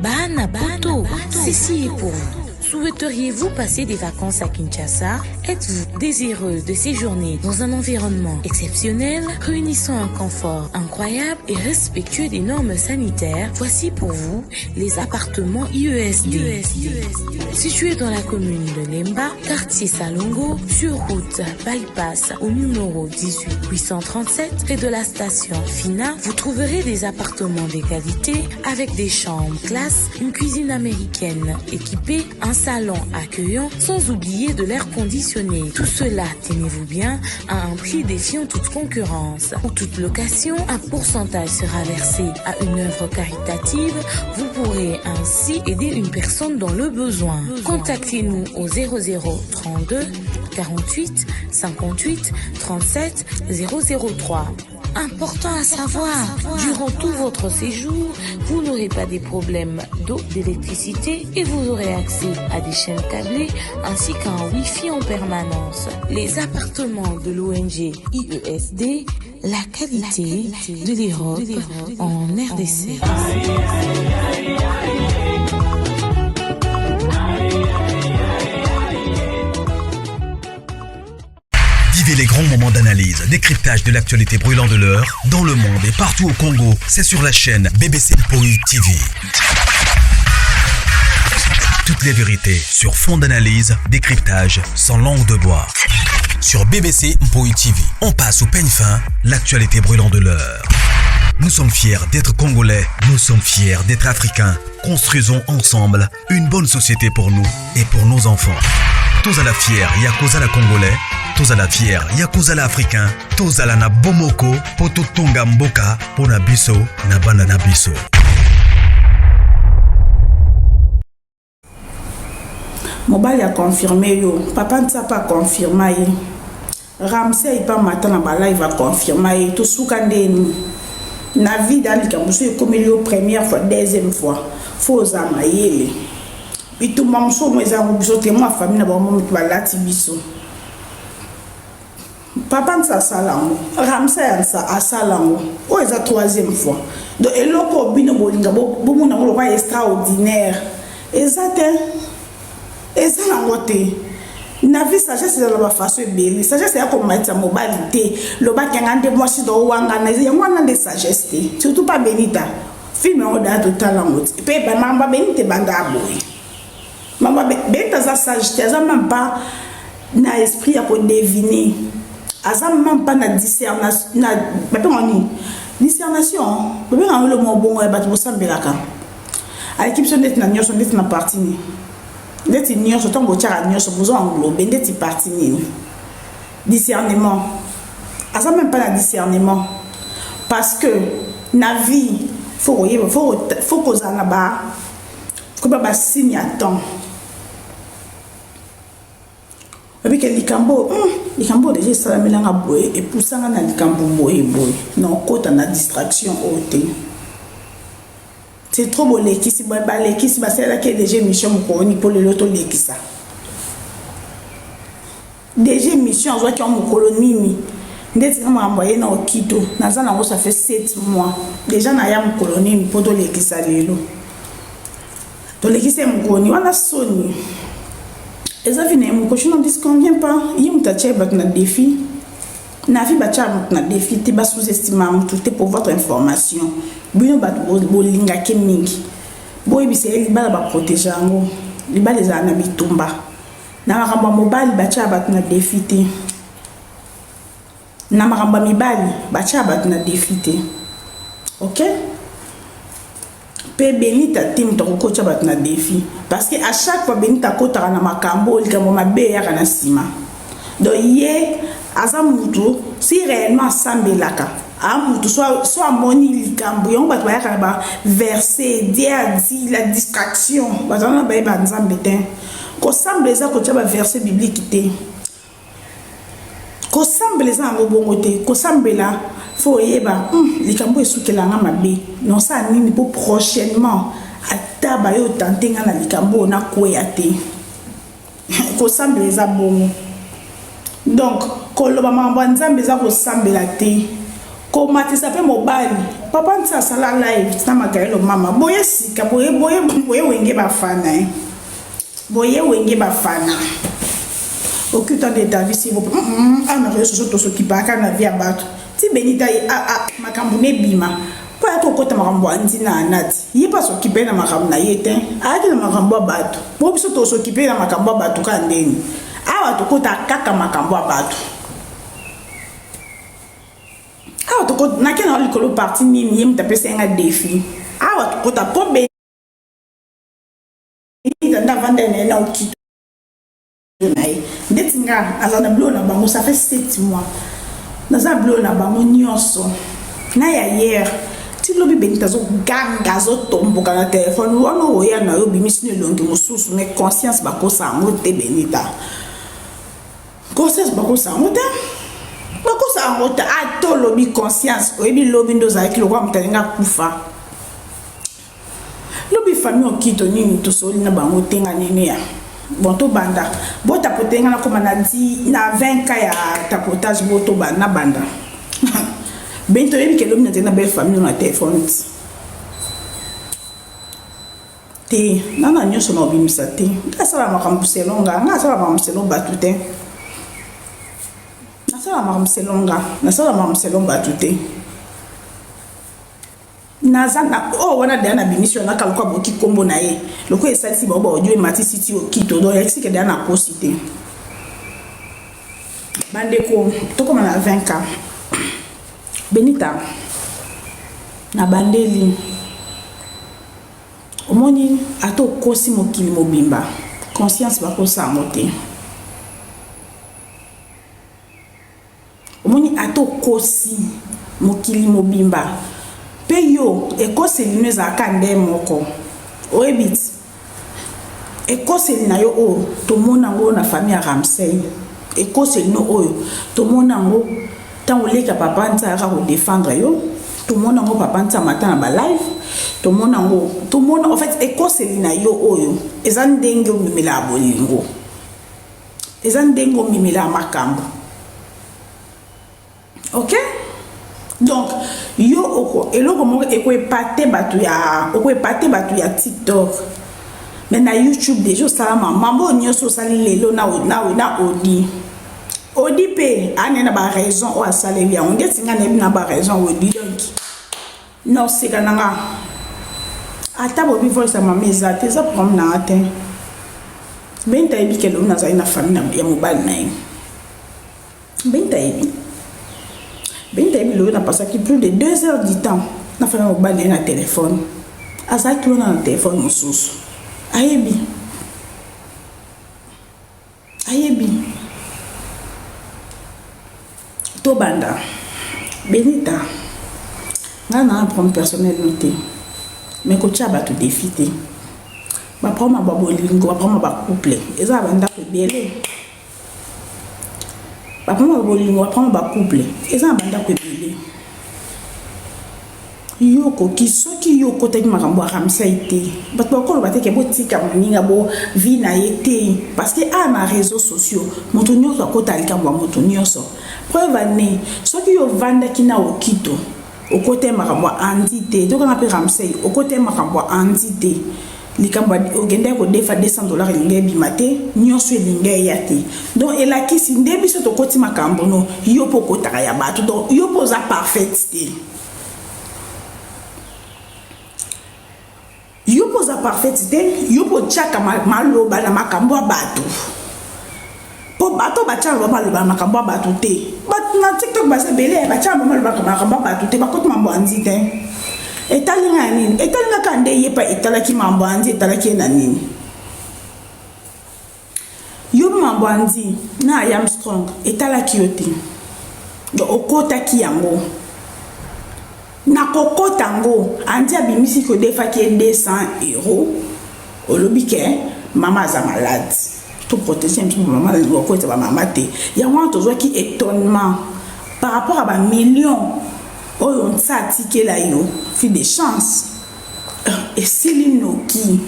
Bana Poto, ceci est pour vous. Souhaiteriez-vous passer des vacances à Kinshasa? Êtes-vous désireux de séjourner dans un environnement exceptionnel, réunissant un confort incroyable et respectueux des normes sanitaires? Voici pour vous les appartements IESD. Situés dans la commune de Lemba, quartier Salongo, sur route Bypass au numéro 18837, près de la station Fina, vous trouverez des appartements de qualité avec des chambres classe, une cuisine américaine équipée, un salon accueillant, sans oublier de l'air conditionné. Tout cela, tenez-vous bien, à un prix défiant toute concurrence. Pour toute location, un pourcentage sera versé à une œuvre caritative. Vous pourrez ainsi aider une personne dans le besoin. Contactez-nous au 0032 48 58 37 003. Important à savoir, durant tout votre séjour, vous n'aurez pas des problèmes d'eau, d'électricité et vous aurez accès à des chaînes câblées ainsi qu'à un Wi-Fi en permanence. Les appartements de l'ONG IESD, la qualité de l'Europe en RDC. Vivez les grands moments d'analyse, décryptage de l'actualité brûlante de l'heure, dans le monde et partout au Congo. C'est sur la chaîne BBC Mpoi TV. Toutes les vérités sur fond d'analyse, décryptage, sans langue de bois. Sur BBC Mpoi TV, on passe au peigne fin, l'actualité brûlante de l'heure. Nous sommes fiers d'être Congolais, nous sommes fiers d'être Africains. Construisons ensemble une bonne société pour nous et pour nos enfants. Tous à la fière, Yakoza la Congolais. Tous à la fière, Yakoza la Africain. Tous à la na Bomoko, Poto Tonga Mboka, Pona Biso, Nabana na Biso. Mobali a confirmé yo. Papa ne sait pas confirmer. Ramsey il pas matin na bala il va confirmer. Tout soukandeni. Na vie dans le Cameroun, comme il est première fois, deuxième fois. Faut amayer. Et tout le monde sait que je suis ma famille, je suis papa nsa salango Ramsey nsa asalango o eza troisième fois donc eloko bino bolinga bomona ngo ba extraordinaire ezate eza nango te na vie sagesse de la façon belle sagesse ya ko maitsa mobilité lo ba kenga nde mwasi do wanga na yango na de sagesse te surtout pas Benita film on da total lango pe ba mamba Benita banda boy mamba Benita za sagesse za même pas na esprit ya ko deviner azam même pas na discernation na discernation bébé on le mot bon ba to sambelaka à l'équipe son net na nyoso net na parti ni net nyoso tombo tchara nyoso besoin englober net parti ni discernement azam même pas na discernement parce que na vie faut que na ba faut ba signe à temps. Parce que likambo déjà ça mélange boy et pour ça na likambo boy non côté na distraction haute c'est trop beau les qui si c'est là que déjà mission pour le loto les qui ça déjà mission soit qui en colonie ndeti m'a envoyé na Okito na ça na ça fait 7 mois déjà na ya mon colonie pour les qui ça lelo to les qui c'est mon colonie on a sonné. Et ça finit, mon cochon ne dit qu'on vient pas. Il y a un défi. Na vie un défi. Tu vas sous-estimer tout pour votre information. Bien bolinga kemingi. Boy bi c'est il va la protéger ngo. Il va les anabi tomba. Na maramba mobile bacha un défi. Na maramba mibali bacha un défi. OK? Pe Benita tim to ko cha batna défi parce que à chaque fois Benita ko ta na makambo likambo mabe ya kana sima donc ye azamutu si réellement sambelaka amutu soit moni likambo yon bat ba ya ba verser dia dit la distraction bazana ba ba nzambe ten ko semble ça ko cha ba verset biblique te ko semble ça ngo bongo te ko semble là faut yeba likambo esukela nga mabe non ça nini pour prochainement ataba yo tantenga na likambo na koya te ko semble ça bongo donc ko loba mamba nzambe za ko sambela te ko matisa pe mobali papa nti asala live na magaelo mama boye sika boye wenge bafana boye wenge bafana okuta de David si vous ana réseaux sociaux qui baka na via bato ti benita makambo ne bima po ya to kota makambo andina anati yi pas s'occuper na makambo na yete aki na makambo bato bo biso to s'occuper na makambo bato ka ndeni awa to kota kaka makambo bato awa to kota na kena likolo parti nini yem tape senga défi awa to kota po be nda vanda na okito ndetinga azana blo na bango ça fait 7 mois naza blo na bango nyonso na ya hier ti lobi benita zo ganga zo tomboka na téléphone wana oya na yo bimisi ne longi mususu mais conscience bakosa ngo te benita conscience bakosa ngo te ato lobi conscience oyebi lobi ndo za kilo kwa mtalinga kufa lobi famille okito nini to soli na bango tenga nini ya bon to banda bo tapotenga na koma na di na 20 ka ya tapotage bo to banda banda bento yebi ke lobi na belle famille na téléphone te nana nyoso na obimisa te asala makambo selonga nga asala makambo selonga batute nasala makambo selonga batute nazana wana dana bimission na kalko boki kombo na ye loko esalisi ba audio mati siti okito do exike dana posite bandeko toko na 20k benita na bandeli omoni ato kosi mokili mobimba conscience bako sangote omoni ato kosi mokili mobimba pe yo ekoseli no ezalaka nde moko oyebit ekoseli na yo oyo tomona yango na famille ya Ramsey ekoseli no oyo tomona yango ntango oleka papa nti ayaka kodefendre yo tomona yango papa nti amata na balive tomona en fait ekoseli na yo oyo eza ndenge omemela ya bolingo eza ndenge omemela ya makambo ok donc yo oko eloko moko ekoepate bato ya TikTok mais na YouTube déjà salama mambo nyonso sali lelo na odi pe ane na ba raison o asaleli ya onde singa na ba raison odi donc non c'est kananga ata bo bivol sa mameza te za problème na ate benta ebi ke lo na za ina famille ya mobile na benta ebi lo na passé plus de 2 heures du temps na famille mobile na téléphone asa ki na téléphone mususu ayebi to banda benita ngana un problème personnel noté mais ko tcha ba to défité ba problème ba bolingo ba problème ba couple eza banda ko belé ba problème ba bolingo ba problème ba couple eza banda ko belé yoko kisoki yoko te makambo Ramsey te bato bakolo bateke botika moninga bo vie na yete parce que na réseaux sociaux moto nyonso akota likambo moto nyonso preuve ne soki yo vanda kina okito okote makambo andité to kana pe Ramsey okote makambo andité likambo ogende ko defa $200 linge bimate nyonso linge yate donc elakisi ndebiso to koti makambo no yo pokota ya bato donc yo poza parfaite yo poza parfaite yo po chaka maloba na makambo bato po bato bachalo maloba makambo bato te but na TikTok basa belé bachalo maloba makambo bato te bakoti mambo anzi te etalinga nini etalinga kande yepa etalaki mambo anzi etalaki na nini yo mambo anzi na I am strong etalaki yote do okota ki yango na kokota ngo andi abimisi ko defa ki €200 olobi ke mama za malade to protéger mtu mama na ko ta ba mama te ya wanto zo ki étonnement par rapport à ba million oyo ntsa tikela yo fi de chance et silinoki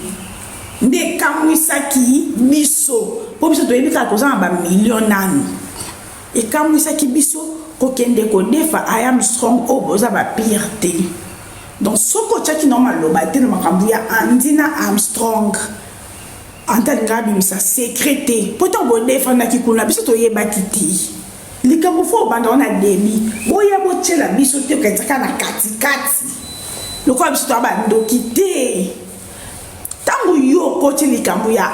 nde kamwisaki biso po biso to yebika ko za ba million nani e kamwisaki biso kokende ko defa I am strong oboza ba pire te donc soko tchaki normal lobate na makambu ya Andina Armstrong anta ngabi misa secrété pourtant bo défendre ki kuna biso to yeba kiti likambo fo banda on a demi boya bo tchela biso te ka tsaka na kati lokwa biso to ba ndokite tango yo ko tcheli likambo ya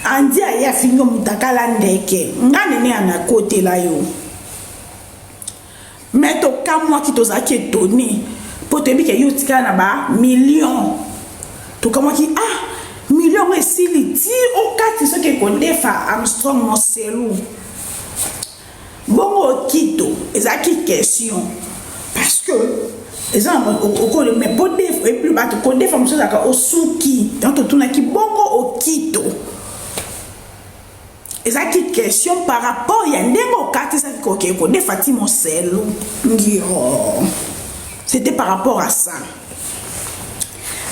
Andi aya fingo mutakala ndeke ngane ne ana kote la yo mais to kamwa ki to zaki étonné pour te dire que yo tika na ba million to kamwa ki million esili ti o kati so ke kondefa Armstrong Moselu bongo kito ezaki question parce que exemple au mais pour défa et plus bato kondefa msoza ka osuki donc to na ki bongo o kito ezaki question par rapport ya ndengo kati sa ko defa ti Moselu ngiro c'était par rapport à ça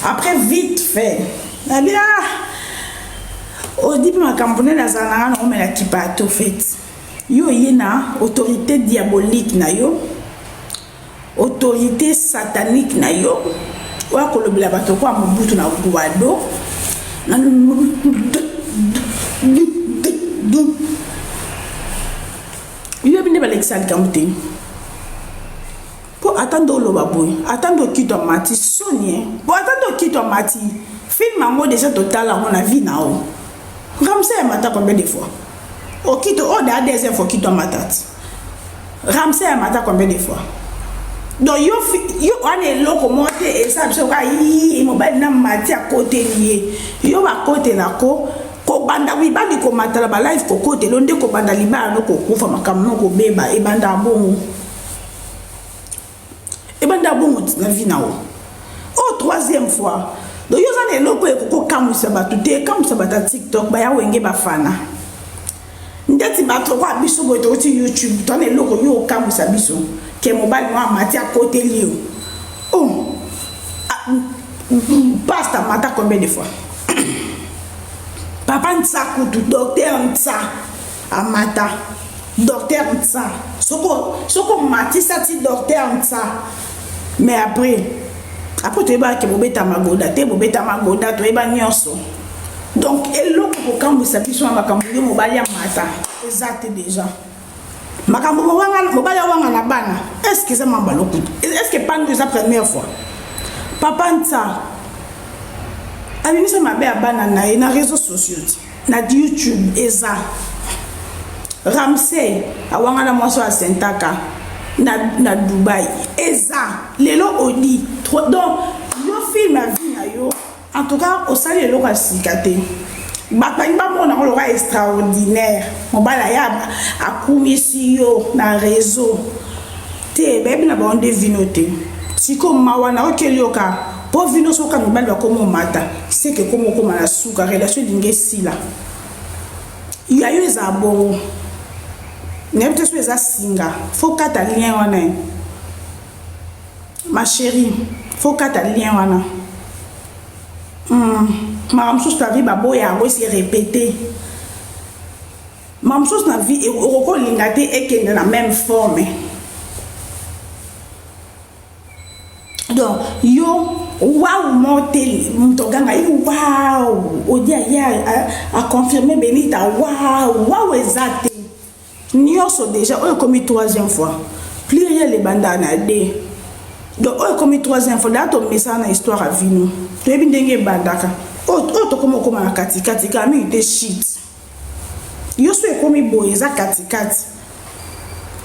après vite fait Nabia au début ma campagne na zana on met la kipato fait yo yena autorité diabolique na yo autorité satanique na yo wa kolobela bato kwa mobutu na guado na yo bine balexal kamute po attendre lo baboy attendre kito mati sonye po attendre kito mati film ango déjà total on a vie na o Ramsey mata combien de fois o kito o da deuxième fois kito matat Ramsey mata combien de fois donc yo on est loko monte et ça so ka yi mobile na mati à côté lié yo ba côté la ko banda wi bandi ko matala ba live ko côté londe ko banda libana no ko kufa makamno ko beba e banda bongo na vie na o troisième fois donc yo zane loko e ko kamusa batute kamusa bata TikTok ba ya wenge bafana ndeti bato kwa biso bo to ti YouTube to ne loko yo kamusa biso ke mobile mo amati à côté lio pasta mata combien de fois Papa Ntsakutu, docteur Ntsa, Amata, docteur Ntsa. Soko mati sati docteur Ntsa. Mais après tu vas que bobeta magoda, te bobeta magoda, tu eba nyonso. Donc, eloko ko kambu sapi so makambu yo mobali ya mata. Exact déjà. Makambu mobali wanga na bana. Est-ce que ça mambalo kutu? Est-ce que pas la première fois? Papa Ntsa Abimisa mabe abana na réseaux sociaux na YouTube eza Ramsey awanga na mwaso a Sentaka na Dubai eza lelo odi donc yo film a vie na yo en tout cas au sali lelo ka sikate ba mona ko lo extraordinaire mobala ya akumisi yo na réseau te bebe na ba onde vinote siko mawana okelio ka pour vino so ka mibali ba komo mata c'est que comme la souka relation d'ingesi là il y a eu za bon n'importe ce ça singa faut catalien wana ma chérie faut catalien wana madame sous ta vie ba boya o se répéter madame sous na vie et ko lingate et que dans la même forme donc yo waouh monté mutoganga waouh odia ya a confirmé Benita waouh exact nyoso déjà on commis troisième fois pluriel les bandana de donc on commis troisième fois là ton message na histoire à vino to ebi ndenge bandaka to comme na katikati kami de shit yo so e commis boy za katikati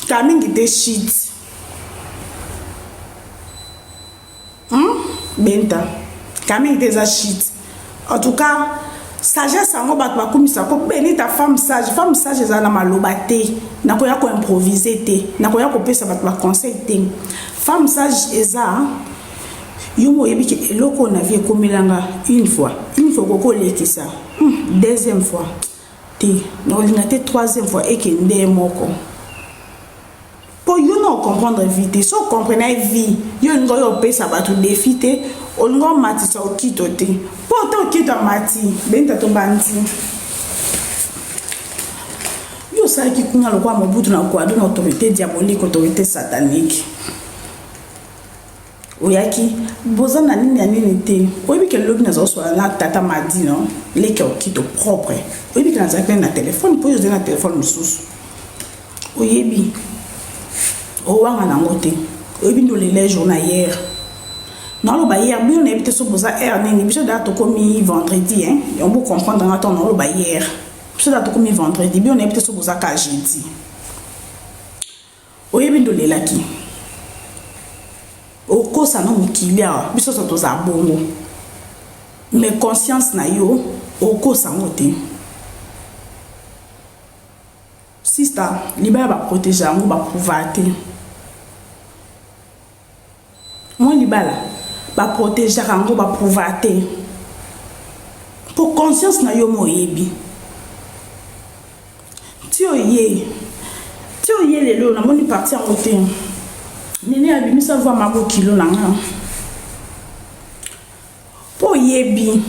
kami de shit Benta Camille des shit en tout cas sagesse en bat ba komisa ko Benita femme sage eza na maloba te na ko ya ko improviser te na ko ya ko pesa bat ba conseil te femme sage eza yo mo yebi ke eloko na vie komilanga une fois ko lekisa deuxième fois te no lingate troisième fois et que ndé moko pour you non comprendre vite so comprenez vie yo ngo yo pesa ba to défiter o ngo mati sa okito te pour to okito mati benta to banti yo sa ki kunga lo kwa mobutu na kwa do autorité diabolique autorité satanique oyaki boza na nini ya nini te oyebi ke lobi nazoswala na tata madi non leke okito propre oyebi ke nazalaki na telefone mpo ozali na telefone mosusu oyebi owanga nango te oyebi ndolela journalière naloba hier bino nayebi te so boza heure nini biso daa tokomi vendredi yombo comprendre nga ntongo naloba hier biso daa tokomi vendredi bino nayebi te so boza ka jeudi oyebi ndolelaki okosa na mokili awa biso so toza bongo mais conscience na yo okosa ngo te sister libala baprotéger yango baprouva te moi libala baprotéger yango baprouva te po conscience na yo moyebi ti oye lelo namoni parti yango te nene abimisa voir mabo kilo na nga po yebi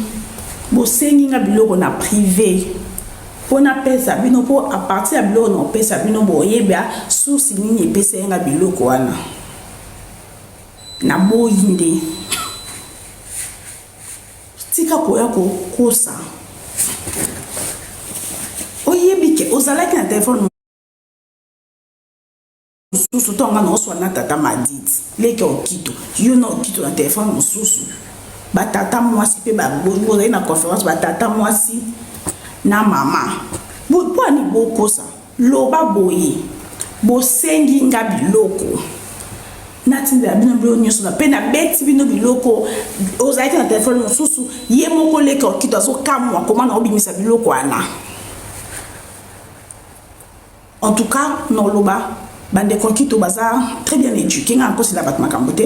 bosengi nga biloko na privé po na pesa bino po a partir ya biloko na pesa bino boyebi source nini epesa nga biloko wana na boyinde tika koya kokosa oyebi ke ozalaki na telefone mosusu tonga na oswa na tata madidi leke okito yo na okito na telefone mosusu batata mwasi mpe bozali na conférence batata mwasi na mama po ani bokosa loba boye bosengi nga biloko natindela bino biloko nyonso na mpe nabeti bino biloko ozalaki na telefone mosusu ye moko leke okito azokamwa koma na obimisa biloko wana en tout cas noloba bande kokito baza très bien éduqué nga nkosi la bat makambo te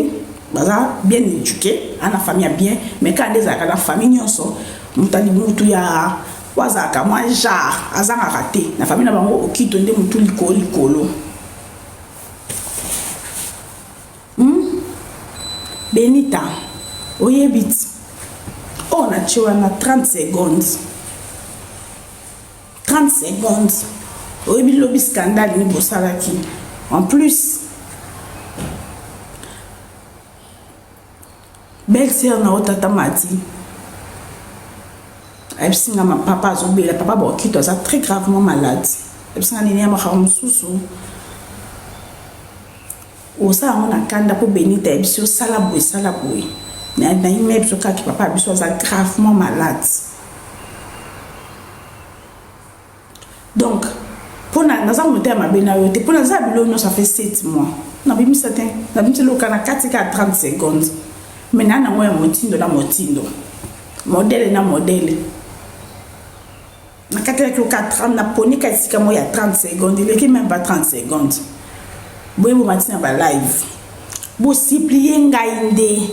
baza bien éduqué ana famille bien mais quand des aka la famille nyonso mutali mutu ya wazaka moi genre azanga raté na famille na bango okito nde mutu likolo Benita oyebit on a tué na 30 secondes oyebi lobi scandale ni bosalaki en plus belle-sœur na otata mati ayebisanga ma papa azobela papa bokito aza très gravement malade ayebisanga nini ya makaka mosusu osala yango na kanda mpo Benita ayebisi osala boye na ime biso kaki papa abiso aza gravement malade donc pour naza moto ya mabe na yo te mpo naza bilo nyonso ça fait 7 mois nabimisa te nabimisa loka na 30 secondes mais na nango ya motindo na motindo modèle na modèle na 4 na ponika esika mo ya 30 secondes il est même pas 30 secondes boye bo matina ba live bo supplier ngai nde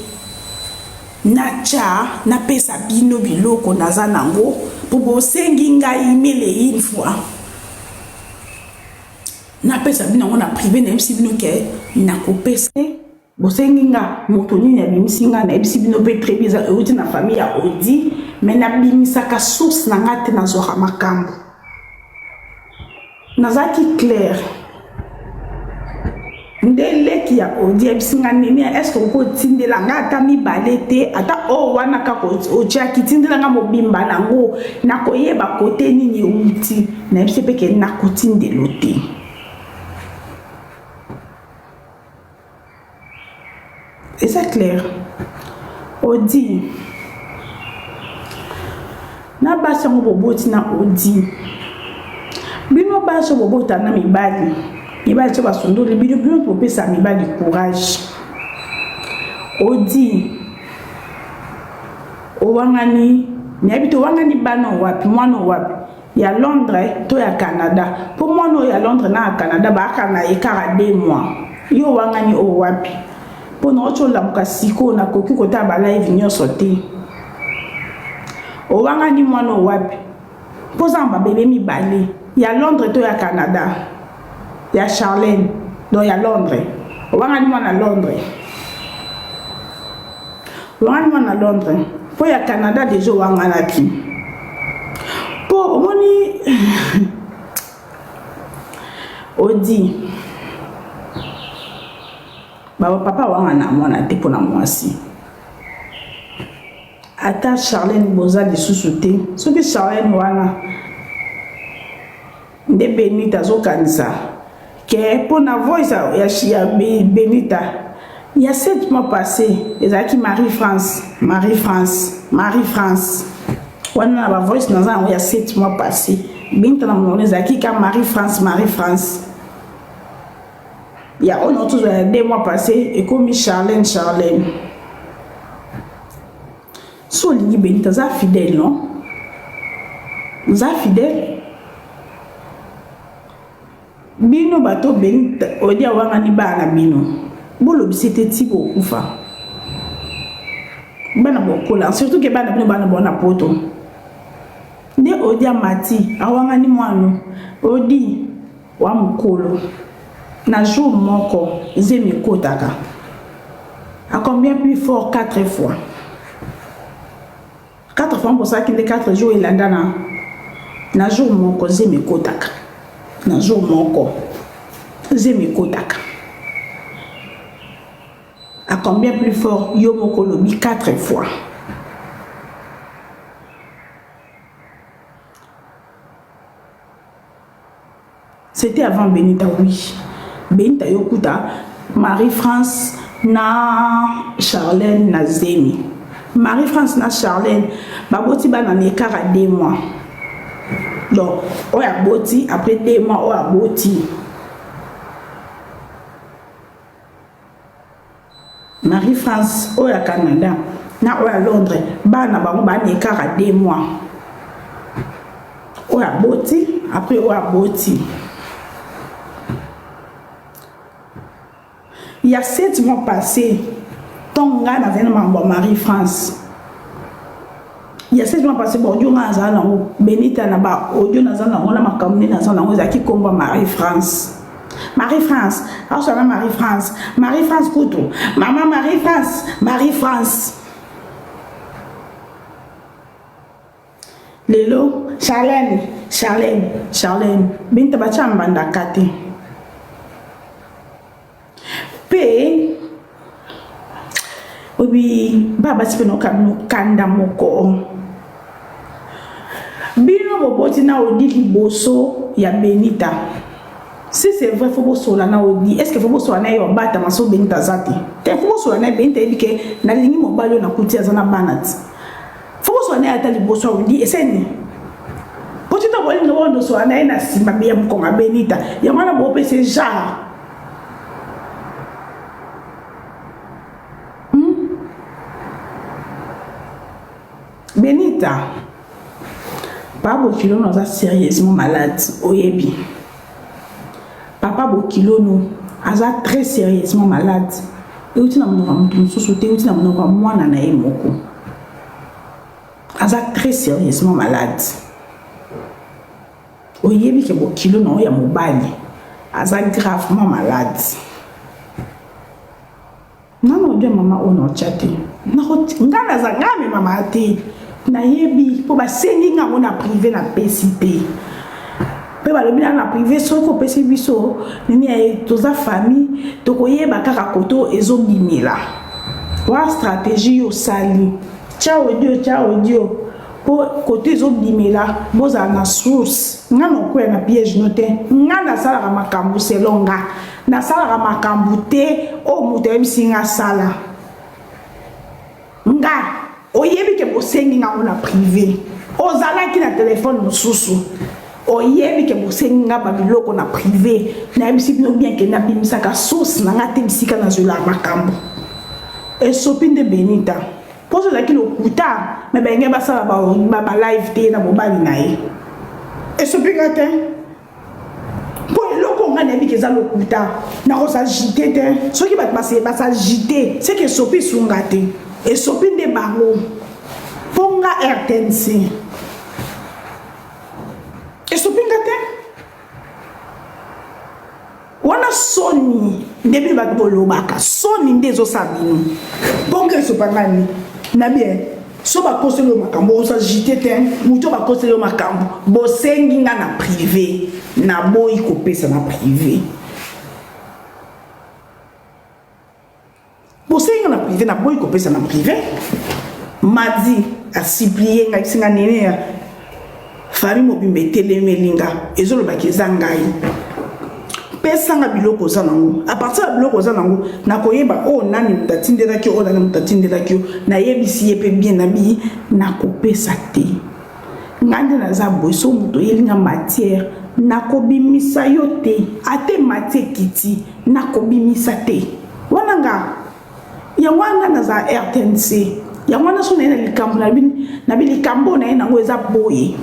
na cha na pesa bino biloko naza nango po bo sengi ngai mele une fois na pesa bino ngo na privé na msi bino ke na kopesa bosengi nga moto nini abimisi nga na ebisi bino pe très bien euti na famille ya odi mais na bimisaka source na nga te nazwaka makambo nazaki clair ndeleki ya odi ebisi nga nini est-ce que ko tindela nga ata mibale te ata o wana kako otiaki tindela nga mobimba nango na koyeba kote nini euti na ebisi pe ke na kotindelo te et c'est clair odi na basi ngo boboti na odi bino basi bobota na mibali to basondoli bino popesa mibali courage odi owangani nyabito wangani bana wapi mwana wapi ya Londres to ya Canada pour mwana ya Londres na Canada ba kana ekara 2 mois yo wangani o wapi pour notre la mukasiko na koki kota ba live nyonso te owangani mwana wapi pozamba bébé mibale ya Londres to ya Canada ya Charlène do ya Londres owangani mwana Londres po ya Canada déjà wangana ki po moni papa wana mwana te pona mwasi ata Charlène boza de sous-souté ce que Charlène wana de Benita zokanisa que pona voice ya Benita il y a 7 mois passés ezaki Marie-France wana ba voice dans un il y a 7 mois passés Benita na mona ezaki ka Marie-France il y a un autre 2 mois passés et comme Charlène so lingi Benita za fidèle non za fidèle bino bato Benita odia wanga ni bana bino bolo bisete tibo kufa bana bokola surtout que bana bino bana bona poto nde odia mati awanga ni mwanu odi wa mukolo na jour moko zemi kotaka à combien plus fort 4 fois 4 fois pour ça qu'il est 4 jours il a dana na jour moko zemi kotaka na jour moko zemi kotaka à combien plus fort yo moko lobi 4 fois c'était avant Benita oui Benita yokuta Marie-France na Charlène na Zemi Marie-France na Charlène baboti bana l'écart à 2 mois donc oya boti après 2 mois oya boti Marie-France oya Canada na oya Londres bana bango bana l'écart à 2 mois oya boti après oya boti. Il y a 7 mois passés, ton gars avait un Marie-France. Il y a 7 mois passés, bon, Dieu n'a pas Benita n'a pas, Dieu n'a pas, on a ma commune, n'a pas, qui combat Marie-France. Marie-France, alors ça va Marie-France, Marie-France Couteau, maman Marie-France. Lelo, Charlène, Benita Bacham Bandakate. Obi baba sipeno kanda moko bino boboti na odi liboso ya Benita si c'est vrai faut bosola na odi est-ce que faut bosola na yo bata maso Benita zati te faut bosola na Benita ebike na lingi mobalo na kutia zana banati faut bosola na ata liboso odi eseni potito boli no wondo so na ina simba be mkonga Benita ya mwana bo pese ja Benita, Papa Bokilo nous a sérieusement malade, oyebi. Papa Bokilo nous a très sérieusement malade. Et où tu n'as pas sauté, où tu n'as pas moi nana moko. A très sérieusement malade. Oyebi que Bokilo nous ya mobali. A gravement malade. Non, Dieu maman on a chatté. Non, ngana za ngame mama ati. Na yebi po ba sengi nga on a privé na PCP pe ba lobi na privé so ko PCP biso nini ay toza famille to koyeba kaka koto ezobimela wa stratégie yo sali ciao dio po koto ezobimela boza na source nga no ko na piège noté nga na sala ka makambu selonga na sala ka makambu te o muté bisinga sala nga oyebi ke bosengi nga ona privé ozala ki na téléphone mosusu oyebi ke bosengi nga babiloko na privé na yebisi bino bien ke na bimisaka source na nga te bisika na zola makambo esopi nde Benita poso ezalaki lokuta me benge basala ba live te na mobali na ye esopi nga te po eloko nga nayebi ke eza lokuta na kosagite te soki bato basagite seke esopi sunga te esopi nde bango ponga RTNC esopi nga te wana soni nde bino bato bolobaka soni nde ezosala bino ponga esopa ngani na bien so bakoseli yo makambo osagite te moto bakoseli yo makambo bosengi nga na privé na boyi kopesa na privé privé na boy ko pesa na privé madi a supplier nga kisinga nene ya famille mobimbe telemelinga ezolo bakiza ngai pesa nga biloko za nango à partir de biloko za nango na koyeba o nani mutatindela ki o nani mutatindela ki na yebisi yepe bien na bi na kopesa te ngande na za boy so muto yelinga matière na kobimisa yo te ate matière kiti na kobimisa te wana nga ya wana na za RTNC ya wana so na likambo na likambo na ngo eza boye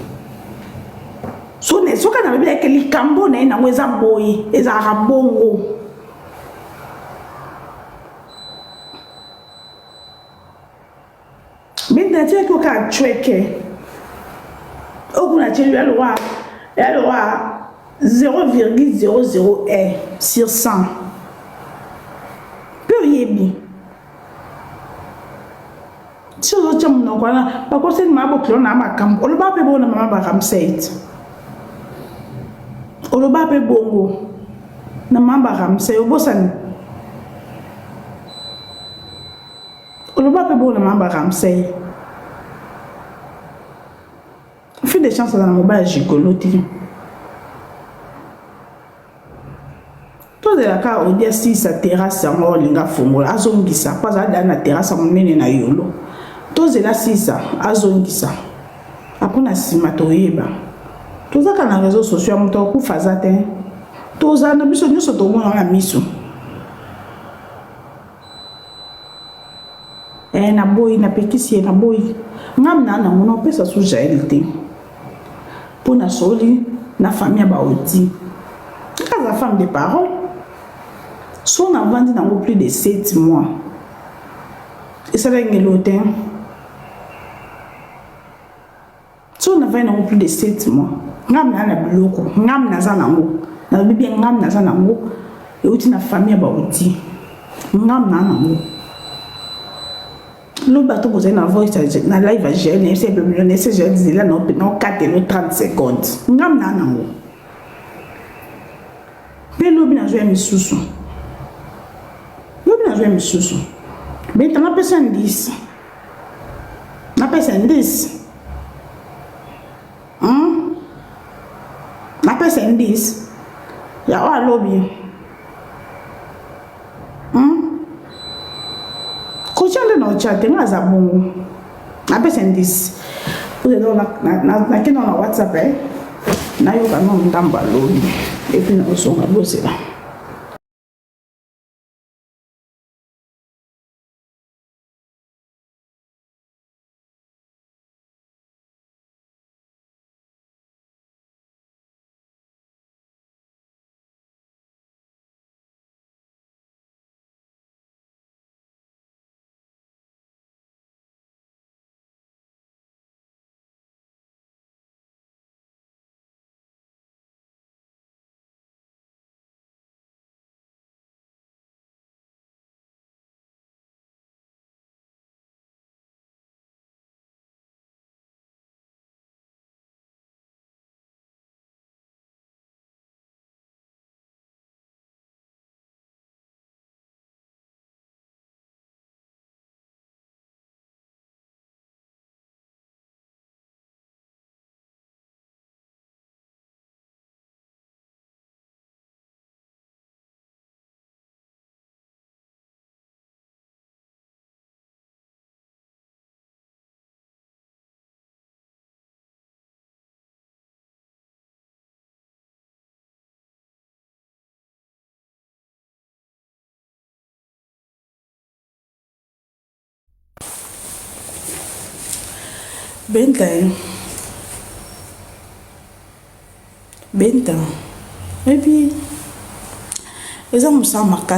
so ne so kana biblia ke likambo na ngo eza boye eza rabongo binda tie ko ka chweke okuna chelu ya loi 0,00 sur 100 peu yebi si on tient mon quoi pas conseil ma bo kilo na makambo oloba pe bona mama ba Ramsey oloba pe bongo na mama ba Ramsey obosani oloba pe bona mama ba Ramsey fait des chances dans mon bas gigoloté to de la ka odia si sa terrasse en linga fongola azongisa pas ada na terrasse monene na yolo to de la si sa azongisa apona sima to yeba to za kana réseaux sociaux muto ku fazate to za na biso nyoso to mona na miso na boy na petisi na boy ngamna na ngono pesa su jailité pour na soli na famille ba oti la femme de parole son a vendu dans plus de 7 mois et ça va être l'hôtel son a vendu dans plus de 7 mois ngamna na biloko ngamna za nango na bibi ngamna za nango et oti na famille ba oti ngamna nango le bateau vous avez voice na live à gérer c'est le c'est je dis là non 4 et 30 secondes ngam na nango pe lobi na jouer misusu ben t'as pas personne 10 na personne 10 na personne 10 ya wa lobi no chat nga za bongo apesa ndisi ule ndo na kino na WhatsApp na yo kana ndamba lobi et puis na osonga bosela Benta et puis les hommes sont marqués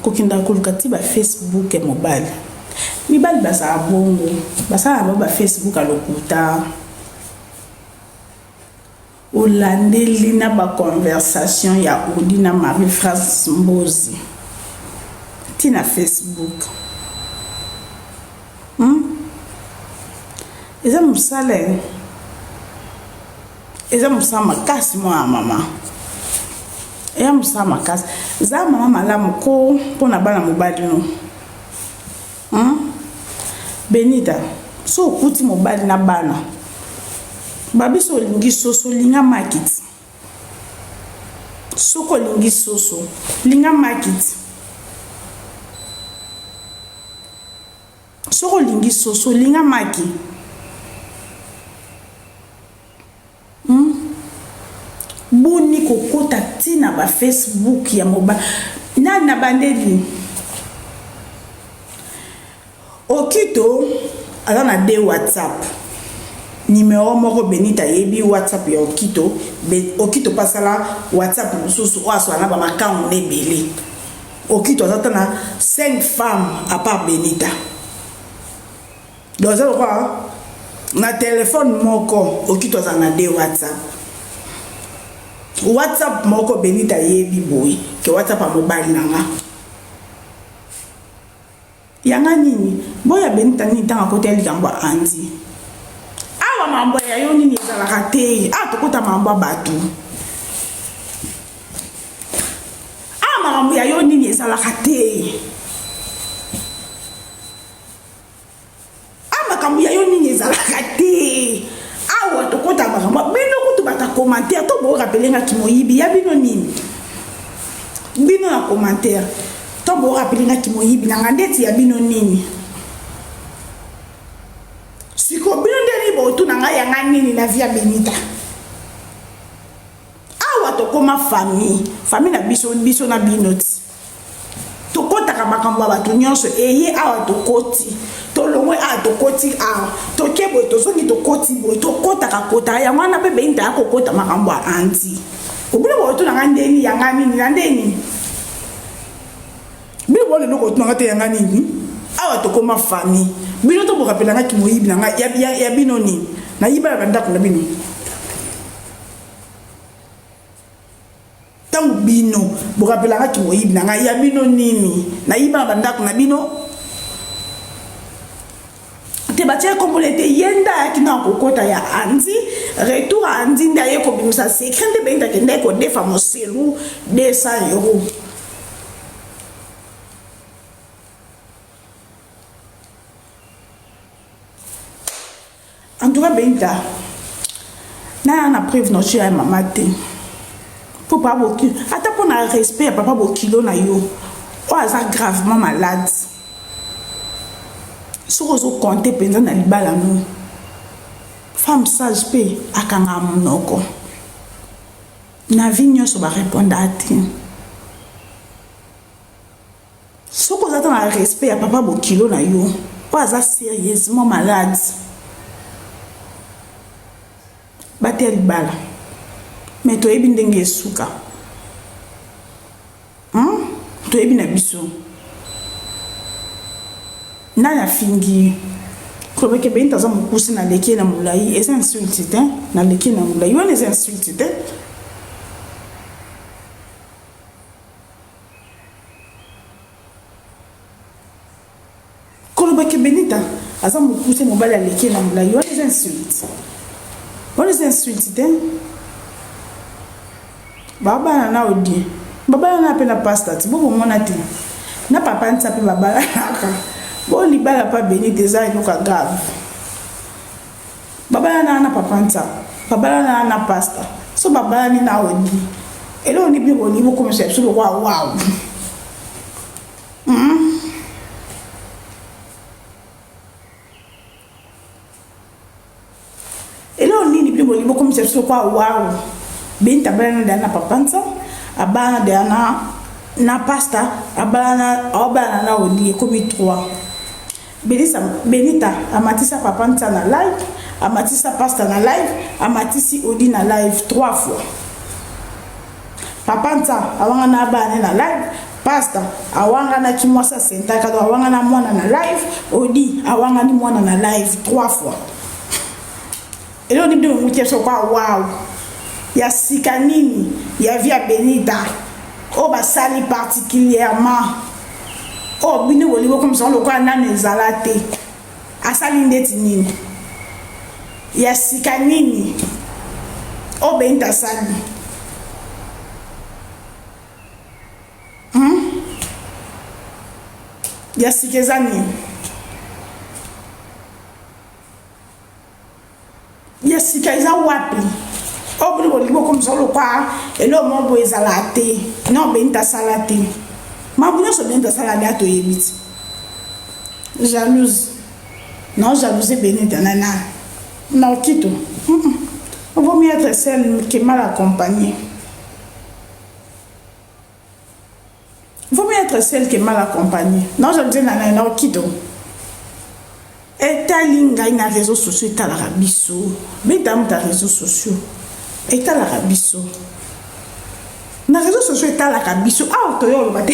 kokinda kolukati ba Facebook et mobile mibali basa bongo basa ba Facebook alokuta olandeli na ba conversation ya Odina Marie France Mbozi tina Facebook eza musale eza musama kasi mwa mama eza musama kasi za mama malamu ko pona bana mobali no Benita, so kuti mobali na bana. Babi so lingi soso linga market. Soko lingi soso linga market. Soko lingi soso linga market. Boni kokota tina ba Facebook ya mobali. Na bandeli. Okito ala na de WhatsApp. Numéro moko Benita yebi WhatsApp ya Okito. Okito pasala WhatsApp mususu o aswana ba makangu nebele. Okito azata na 5 femmes à part Benita. Donc ça quoi na téléphone moko Okito azana de WhatsApp. WhatsApp moko Benita yebi boy ke WhatsApp a mobile nanga. Yanga nini boya Benita ni tanga kote likambo andi. Awa mambo ya yo nini ezalaka te. Tokota mambo batu. Mambo ya yo nini ezalaka te. Makambo ya yo nini ezalaka te. Awa tokota makambo bino kutu bata commentaire to bo rappeler nga kimoyibi ya bino nini. Bino na commentaire to bo rappeler nga kimoyibi na ngandeti ya bino nini. Siko bino ndeni bo tu na nga ya nini na via Benita. Tokoma famille na biso na binoti tokota ka makambo ba tunyonso eye awa tokoti tolongwe tokoti tokebo tozongi tokoti bo tokota ka kota ya mwana bebe inta akokota makambo anti obule bo to na ngandeni ya ngani na ndeni bile bo le loko to ngate ya ngani awa tokoma famille bino to bo rapela nga kimoyibi na nga ya bino ni na yibala banda ko na bino. Bino bokapelanga kimoyibi na ngai ya bino nini na yiba bandako na bino te batia kombolete yenda kina kokota ya andi retour andi nda ye ko bimisa secret de benda kende ko defa moselu 200 €. En tout cas Benda na preuve no chia mama te. Pour pas beaucoup attends pour na respect papa bokilo na yo o aza gravement malade soko zo compter penza na libala no femme sage pe akanga monoko na vie nyonso ba répondre ati soko za na respect ya papa bokilo na yo o aza sérieusement malade bater libala. Mais to ebi ndenge suka. To ebi na biso. Na fingi. Kobe ke Benita za mukusi na leki na mulai, eza insulté na leki na mulai. Yo les insulté. Kobe ke Benita aza mukusi mobali na leki na mulai, yo les insulté. On les insulté. Baba na odi baba na pe na pasta ti bobo mona ti na papa ntsa pe baba na bo libala pa Benita eza inoka grave baba na papa ntsa baba na pasta so baba ni na odi elo ni bi bo ni bo comme ça so wow elo ni bi bo ni bo comme ça so wow Benita bana na papanza abana de na pasta abana na odi komi 3 Benita amatisa papanza na live amatisa pasta na live amatisi odi na live 3 fois papanza awanga na abana na live pasta awanga na kimwasa senta kado awanga na mwana na live odi awanga ni mwana na live 3 fois elo ni bido mutia so kwa wow ya sika nini ya via Benita o basali particulièrement o bini woli bo comme ça le quoi na nezalate asali ndeti nini ya sika nini o Benita sali ya sika zani ya sika eza wapi o bino bolingo comme ça le quoi et le mo bo ezala te non benta sala te ma bino so benta sala ne ato yebiti jalouse non jalousie benita nana non kito on vaut mieux être seul que mal accompagné. Il vaut mieux être seul que mal accompagné. Non, je me dis nana non kito. Et ta ligne na réseaux sociaux ta la rabisso. Mais dans ta réseaux sociaux. Et ta la rabisso. Na réseaux sociaux ta la rabisso. Ah, to yo le matin.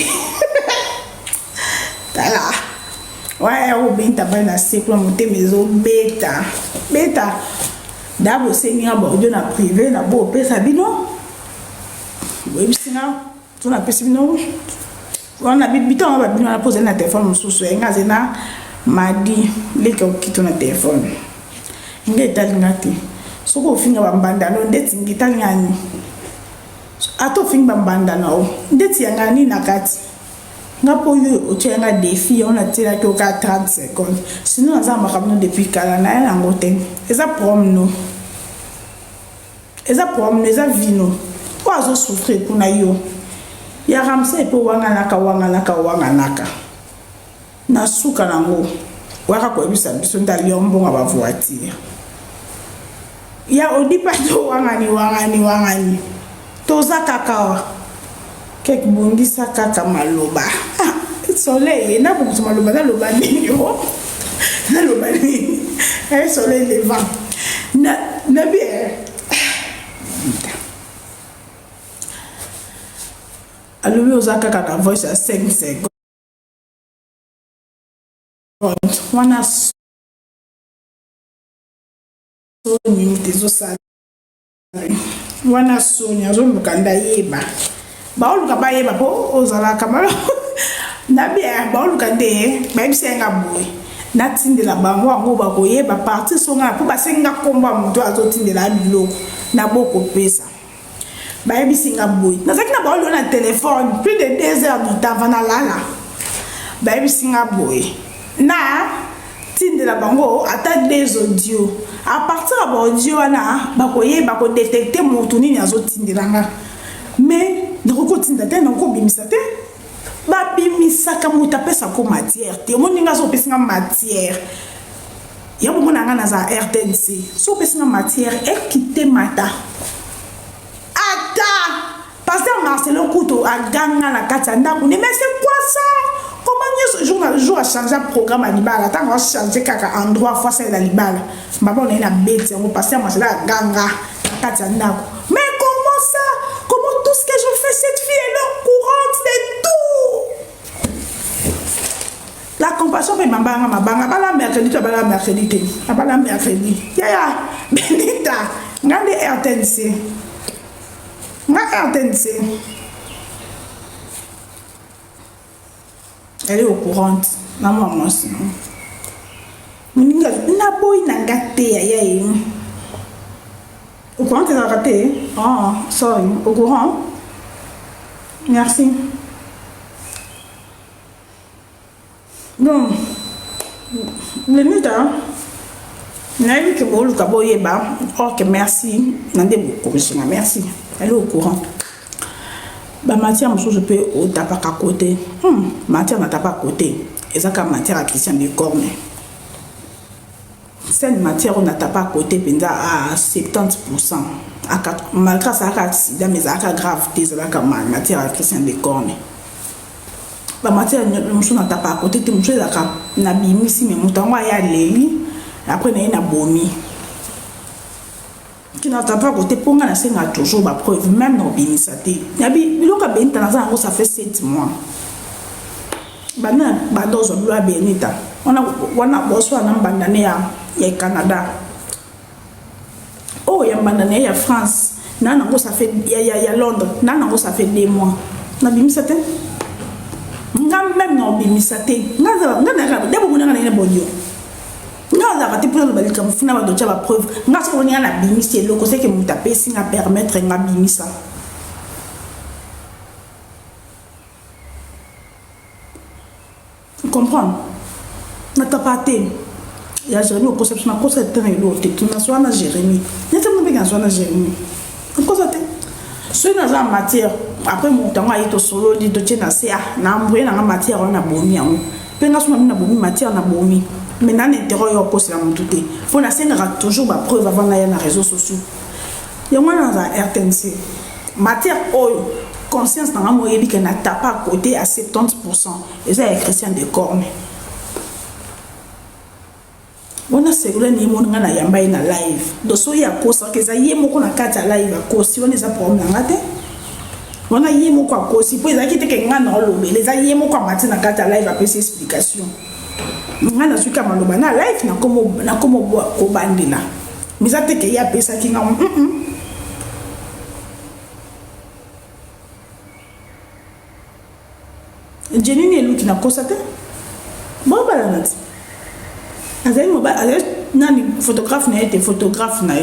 Ta la. Ouais, o ben ta ba na c'est pour monter maison bêta. Bêta. D'abord c'est ni abo de na privé na bo pesa bino. Oui, bisina. Tu na pesa bino. On a bito on va bino na poser na téléphone mususu enga zena madi leka ukito na téléphone. Nge talingati. Soko finga bambandano ndeti ngitangani. Ato finga bambandano ndeti yangani nakati. Ngapo yo ochenga défi on a tiré que 30 secondes. Sinon on a marabno depuis kala na ya ngote. Eza promno. Eza promno eza vino. Ko azo souffrir pour na yo. Ya ramse po wanganaka. Na suka nango. Waka ko bisa biso ndali yombo ngaba voiture. Ya odipa to wangani. Toza kakawa. Kek bongisa kaka maloba. Soleil na beaucoup maloba na loba ni yo. Na loba ni. Soleil levant. Na bien. Allume aux kaka ka voice à 5 secondes. Wana so minutes osala. Wana so nyazo lukanda yeba. Ba oluka ba yeba po ozala kamala. Na bien ba oluka de ba bisenga boy. Na tindela bango ngo ba koyeba parti songa po basenga komba muto azotindela biloko na boko pesa. Ba bisenga boy. Na zakina ba olu na téléphone plus de 2 heures du temps vana lala. Ba bisenga boy. Na tindela bango ata des audios. À partir de l'audio wana ba ko détecter mutu nini azotindelanga. Mais ndoko tindate ndoko bimisate ba bimisaka muta pesa ko matière te moninga so pesa matière ya bo mona ngana za RTNC so pesa matière équité mata ata pasteur Marcelo Couto a ganga la katanda mais c'est quoi ça? Comment jour a changé le programme à Libala tant qu'on a changé kaka endroit fois c'est la Libala maman on est la bête on passer Marcelo a ganga la katanda. Mais comment ça? Comment tout ce que je fais, cette fille est leur courante, c'est tout. La compassion fait ma banga, la mercredi, ya, Benita, regardez RTNC. Elle est au courant, maman, sinon. Na boy na gâte, ya. Au courant, tu as raté? Oh, sorry. Au courant? Merci. Bon. Le mita. N'a vu que bon, le cabo est bas. Ok, merci. N'en est beaucoup. Merci. Elle est au courant. Bah, matière, je peux au tabac à côté. Matière n'a pas à côté. Et ça, comme matière à Christian de Corne. Cette matière, on n'a pas à côté à 70%. Malgré ça, accident, mais ça grave, c'est la matière à Christian de Corne. La matière, on n'a pas à côté, tu me na bimisi, mais mon temps, il y a l'éli, après, il y a un bomi. Qui n'a pas à côté, pour nga na toujours ma preuve, même dans bimisate. Nabi, l'on a bien dans ça fait 7 mois. Bana, badozo, loi benita. On a bossé en bandane ya Canada. Oh, il y a bandane ya France. Non, ça fait ya Londres. Non, ça fait 2 mois. Na bimisate. Même non bimisate. Nga debo mona na bonyo. Nga za pour le balika mfuna ba docha ba preuve. Nga so on y a na bimisé loko c'est que mutape singa permettre nga bimisa. Tu comprends? Na tapate. Il y a Jérémie au conception, à cause de temps et l'autre. Tu n'as soit na Jérémie. Il y a tellement de gens na Jérémie. À cause de temps. Soit dans la matière, après mon temps, il y a solo, il y a des CA, na mboué na matière, on a bomi. Puis on a souvent na bomi matière, on a bomi. Maintenant, l'intérêt est au poste la montée. Faut na sengera toujours ma preuve avant d'aller dans les réseaux sociaux. Il y a moi dans la RTNC. Matière oil, conscience dans la moyenne qui n'a pas à côté à 70%. Et ça est Christian de Corne. On a seguré ni mon ngana yamba ina live. Do so ya kosa ke za yemo ko na kata live ko si on eza problème ngate. On a yemo ko ko si po eza kite ke ngana olobe les za yemo ko mati na kata live a pesa explication. Ngana suka maloba na live na komo ko bandila. Miza te ke ya pesa ki ngam Jenny est lui qui n'a constaté. Bon, bah, là, nani photographe na été photographe na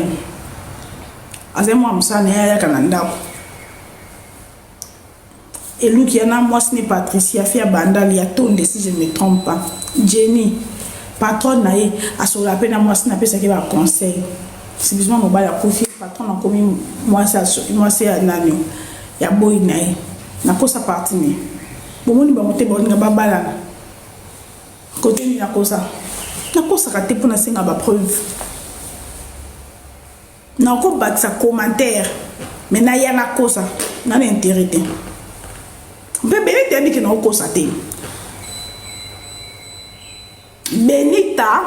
moi msane ya kananda et lui qui en a moi ce n'est Patricia fait bandali ya tonde si je ne me trompe pas Jenny patron na ye a sur la peine moi ce n'a pas ça qui va conseil c'est besoin mon bala confier patron en commis moi c'est nani ya boy na ye na ko sa parti ni bon moni ba monter ba nga bala côté ni na ko sa na ko sa raté pour na senga ba preuve na ko bat sa commentaire mais na ya na ko sa na intérêt bébé te dit que na ko sa te Benita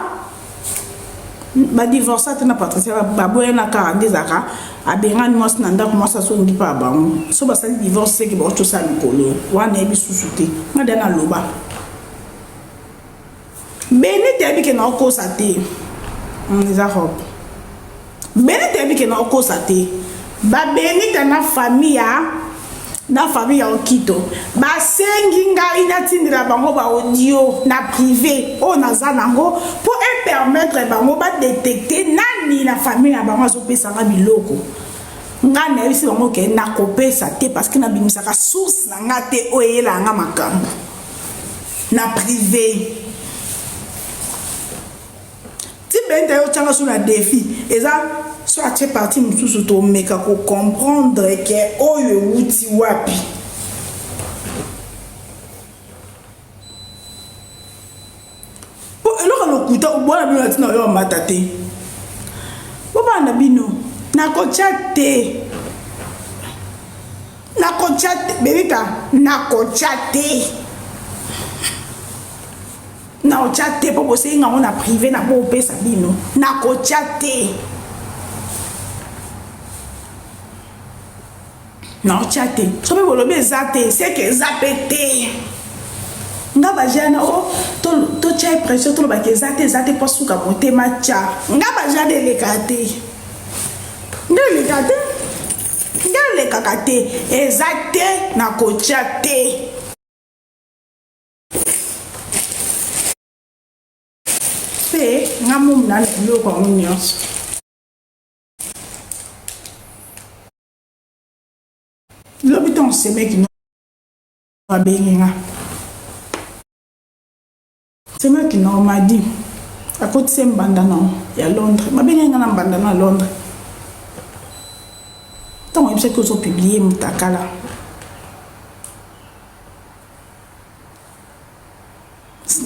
ba divorcer na Patricia ba boye na 42 zaka a bengan mo snanda ko sa so ngi pa ba so ba sa divorce ke ba to sa mikolo wana e bisusuté na dana loba Benita bi ke na ko sa te za hop Benita bi ke na ko sa te ba Benita na famille au Quito ba sengi nga inatindira bango ba audio na privé o na zanango pour permettre bango ba détecter nani na famille na bango so pesa nga biloko nga na bisi bango ke na kopesa te parce que na bimisa ka source na nga te oyela nga makambo na privé ti bende yo tanga sur la défi eza soit tu es parti mususu to meka ko comprendre que oyo wuti wapi po eloko lokuta ubona bino tina yo matate boba na bino na ko chatte Benita na ko chatte na o chatte po bose nga ona privé na bo pesa bino na ko chatte na chatte so be bolobe zate c'est que zapete nga bajana o to chai pression to ba ke zate pasuka motema cha nga bajana elekate nga lekakate ezate na ko chatte pe nga mum na lo ko nyos l'habitant c'est mec qui n'a bien c'est mec qui m'a dit à côté c'est bandana et à Londres ma bien na bandana à Londres tant que que ont publié mutakala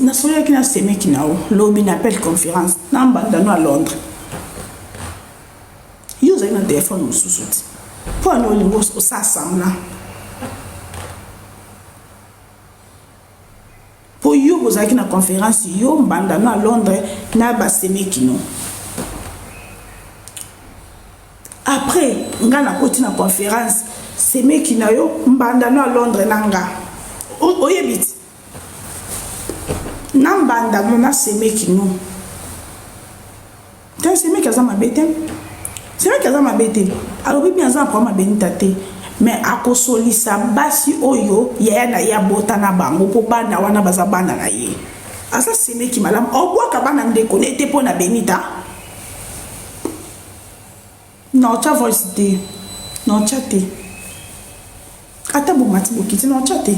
na soya qui na c'est mec qui n'a lobby n'appelle conférence na bandana à Londres yo za na téléphone mususuti pour nous lingo ça semble pour yo vous avez une conférence yo mbandano à Londres na baseme kino après ngana koti na conférence seme kina yo mbandano à Londres nanga oyebiti na mbandano na seme kino tant seme kaza mabete c'est vrai kaza mabete alors bien ça pour ma Benita te mais akosolisa basi oyo ya na ya bota na bango po bana wana baza bana na ye asa seme ki malam obwa ka bana ndeko nete po na Benita non cha voice te non cha te ata bo mati bokiti non cha te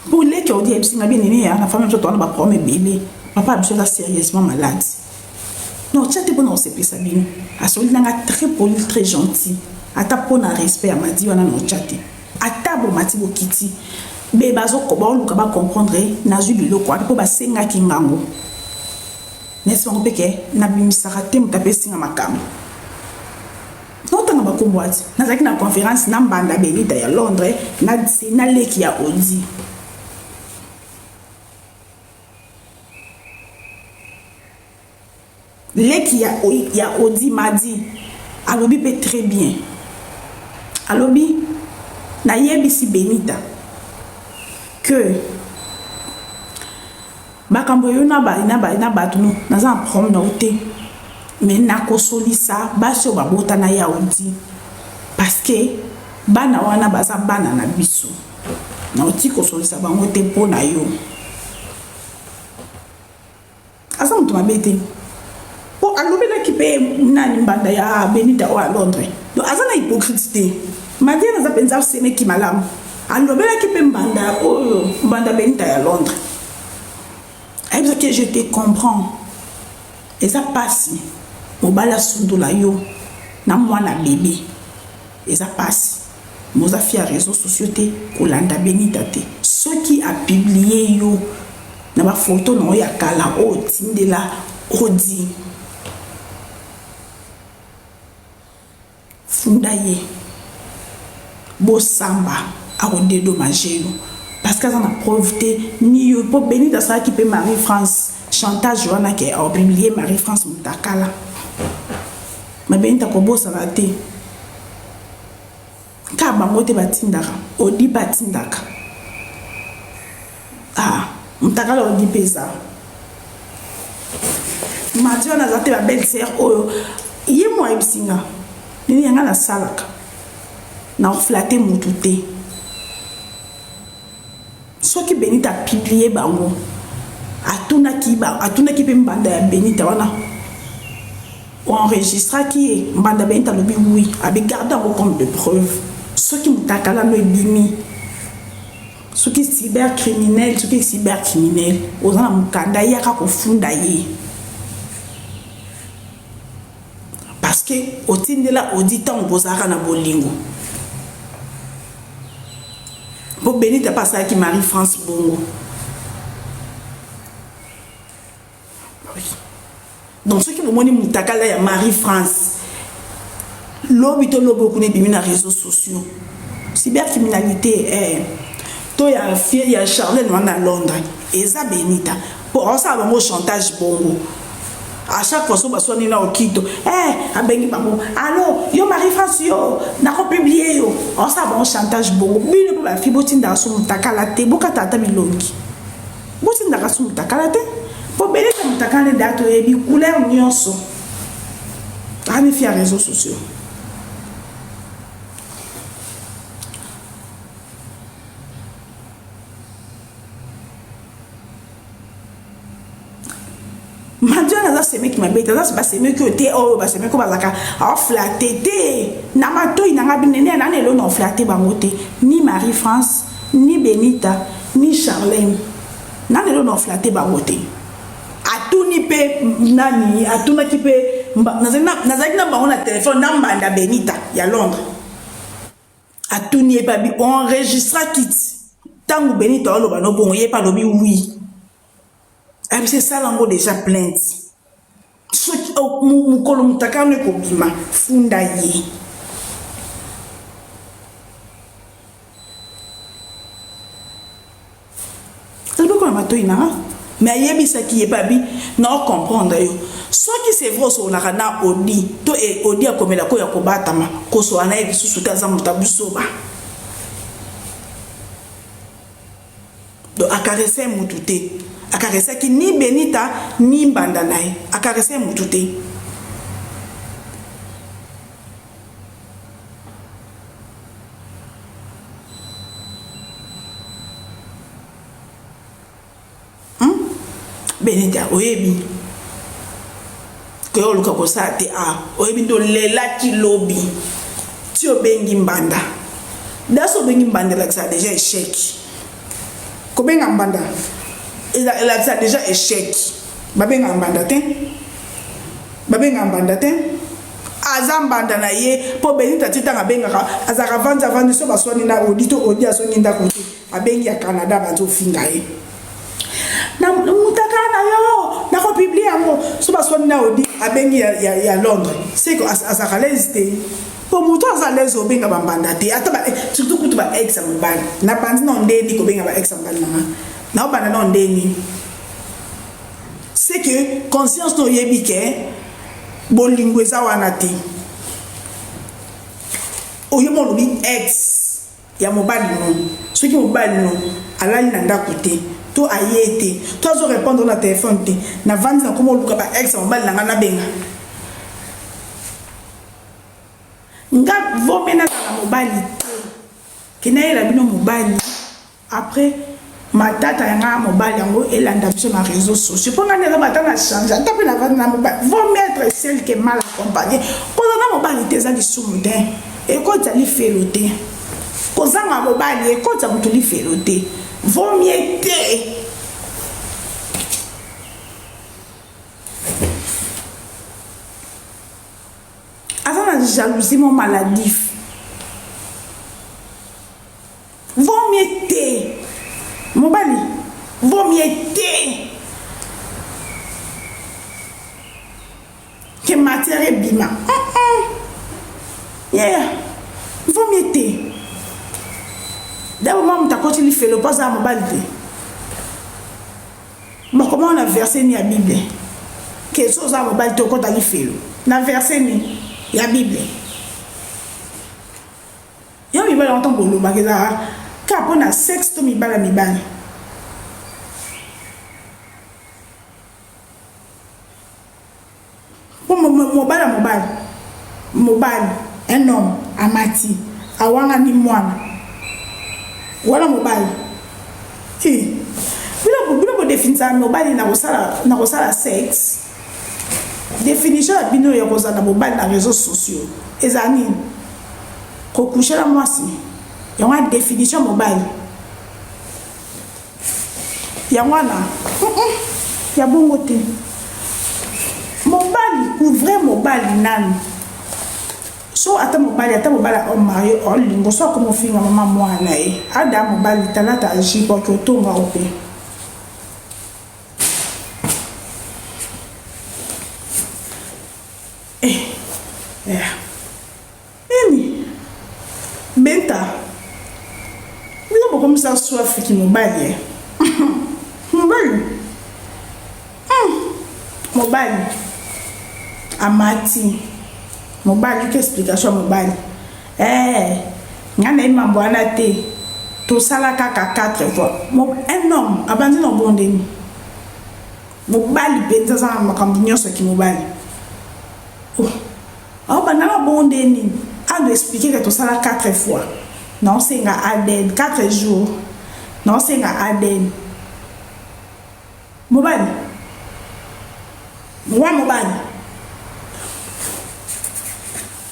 pour les qui ont dit la femme a premier bébé. Papa a sérieusement malade. Non, tu as été bon, on s'est fait ça bien. À ce moment-là, très poli, très gentil. À ta peau, na respect, à ma dit, on a non chaté. À ta bon, mati bo kiti. Mais bazo koba, on va comprendre, na zu bilo quoi, pour basser nga kingango. N'est-ce pas, on peut que, na bimisarate, mutape singa makam. Non, t'as pas combattu. Na zaki na conférence, na mbanda benita ya Londres, na leki ya Audi. Leki ya Audi m'a dit, alobi peut très bien. Alobi, na yebisi benita que bakambo yo na batunu na za prom na ote mais na ko solisa ba so ba bota na ya Audi parce que bana wana baza bana na biso na oti ko solisa ba ngote po na yo asa mtu mabete po alobi na kipe nani mbanda ya benita wa Londres do asa na hypocrite Madia na pensa seme ki malamu. Alobela ki pe mbanda benita ya Londres. Et parce que je te comprends. Et ça passe. Mobala sundula yo na mwana bébé. Et ça passe. Moza fi a réseaux sociaux te kolanda benita te. Ceux qui a publié yo na ba photo no ya kala o tindela odi. Fundaye. Bosamba a dédommagé parce que ça n'a profité ni pour bénir dans ça qui peut Marie-France chantage Joanna qui a publié Marie-France Mutakala ma bénita ko bossa na te ka bangote batindaka odi batindaka Mutakala odi pesa Mathieu na zate ba belle-sœur oyo yemo ibsinga ni yanga na salaka na flatter mutute so ki benita publié bango atuna ki pe mbanda ya benita wana ou enregistra ki mbanda benita lobi oui abi garde en compte de preuve so ki mutakala no ebimi so ki cybercriminel ozana mukanda yaka ko funda ye parce que otindela audita ngozaka na bolingo. Pour Benita passer qui Marie-France Bongo. Oui. Donc ceux qui vont monter Mutakala ya Marie-France. L'obito beaucoup ne bimi na réseaux sociaux. Cybercriminalité to ya fille ya Charlène à Londres. Et ça Benita. Pour ça va chantage Bongo. À chaque fois, si on est là au Quito, allô, yo Marie-France, yo, n'a pas publié, yo. On s'est bon chantage, bon, mais le pas fibotin dans son takalate, beaucoup tata milongi. Botin dans son takalate, pour bénir comme takale dato et bi couleur nyonso. Ah, mais fier réseaux sociaux. Madia na za seme ki mabeta za ba seme ki ote ba seme ko bazaka a flatter te na matoi na ngabinene na nelo no flatter bango te ni Marie-France ni Benita ni Charlène na nelo no flatter bango te atuni pe nani atuna ki pe nazaki na bango na téléphone na mbanda Benita ya Londres atuni pa bi enregistra kit tangu Benita oloba no bongo ye pa lobi oui. C'est ça l'ango déjà plainte. Ce qui mon colon takane ko bima funda ye. C'est pourquoi ma toina mais yebi ça qui est babi non comprendre yo. Ce qui c'est vrai sur la kana odi to e odi akomela ko ya ko batama ko so ana e bisusu taza mutabusoba. Do akareser mutute akaresa ki ni Benita ni mbanda nae akaresa mutute Benita oyebi ko luka ko sate oyebi do lela ki lobby ti obengi mbanda daso bengi mbanda la ça déjà échec kobenga mbanda il a déjà échec babenga mbanda te azambanda na ye po benita titanga bengaka azaka vandi so baswani na audito odi asoni ndako te abengi ya Canada banzo finga ye na mutaka na yo na ko publier yango so baswani na odi abengi ya Londres c'est que azaka leste po muto azalezo benga bambanda te ata ba surtout kutu ba ex mbali na bandi no ndeni ko benga ba ex mbali na bana no ndeni c'est que conscience no yebike bolingo eza wana te oyo molobi ex ya mobali no soki mobali no alali na ndako te to aye te to azo répondre na téléphone te na vandi na komo luka ba ex mobali na ngana benga nga vomena na mobali te kena ela bino mobali après matata yanga mobali yango elanda biso na réseaux sociaux pour nga neza matana change ata pe na vandi na mobali vaut mieux être seul que mal accompagné pour na mobali te za lisumu te ekota li felo te kozanga mobali ekota mutu li felo te vaut mieux te azana jalousie mon maladif vaut mieux te mobali vaut mieux te que matière bima yeah vaut mieux te d'abord moi mutakoti li fait le pas à mobali te bon comment on a versé ni la Bible que chose à mobali te kota li fait na versé ni la Bible yo mi bala entend bolo bakeza ka pona sexe to mi bala mobali un homme amati awanga ni mwana wala mobali bilo définir mobali na kosala sexe définition ya bino ya kozala mobali na réseaux sociaux ezani ko coucher la mwasi yango définition mobali yango na ya bongo te mobali ou vrai mobali nani so ata mobali o marié o lingo so comme finga mama mwana e ada mobali talata aji ko tonga ope benta bilo bo comme ça soit fiki mobali mobali amati mobali que explication mobali ngana imambo ana te to sala kaka 4 fois un homme abandi no bondeni mobali penza za makambo nyonso ki mobali banana bondeni a de expliquer que to sala 4 fois non c'est nga aden 4 jours non c'est nga aden mobali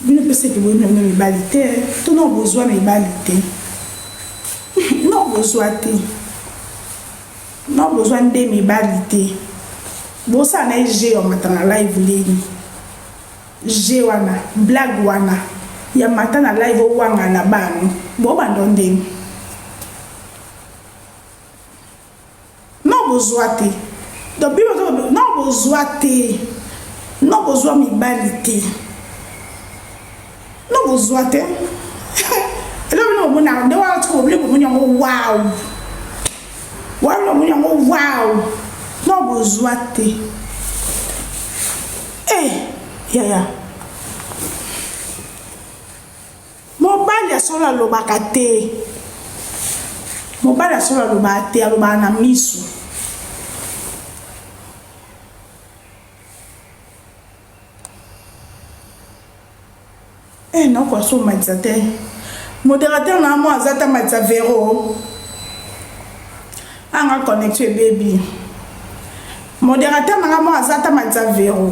bino pese que vous n'avez mibalité tout non besoin mibalité non besoin de mibalité bon ça na j'ai on matana live lini j'ai wana blague wana ya matana live wanga na bano bo bandonde non besoin donc non besoin mibalité no bozwate elo no mona ndo wa tko bile bo munyango wow wala munyango wow no bozwate ya mobali asola lobaka te aloba na misu non quoi so matite modérateur na mo azata matza vero anga connecté baby modérateur na mo azata matza vero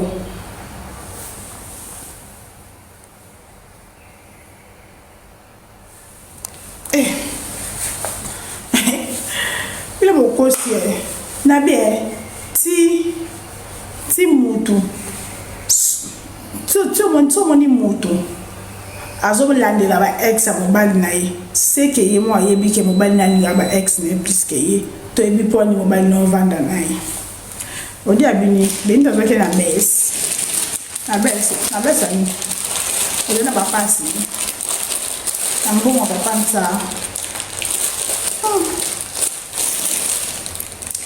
kosi na bien ti mutu tu moni mutu azo landela ba ex mobile na ye c'est que ye mo yebi ke mobile na ni ba ex ne plus que ye to ebi po ni mobile no vanda na ye odi abini benta zoke na bes ani odi na ba pasi ambo mo ba pansa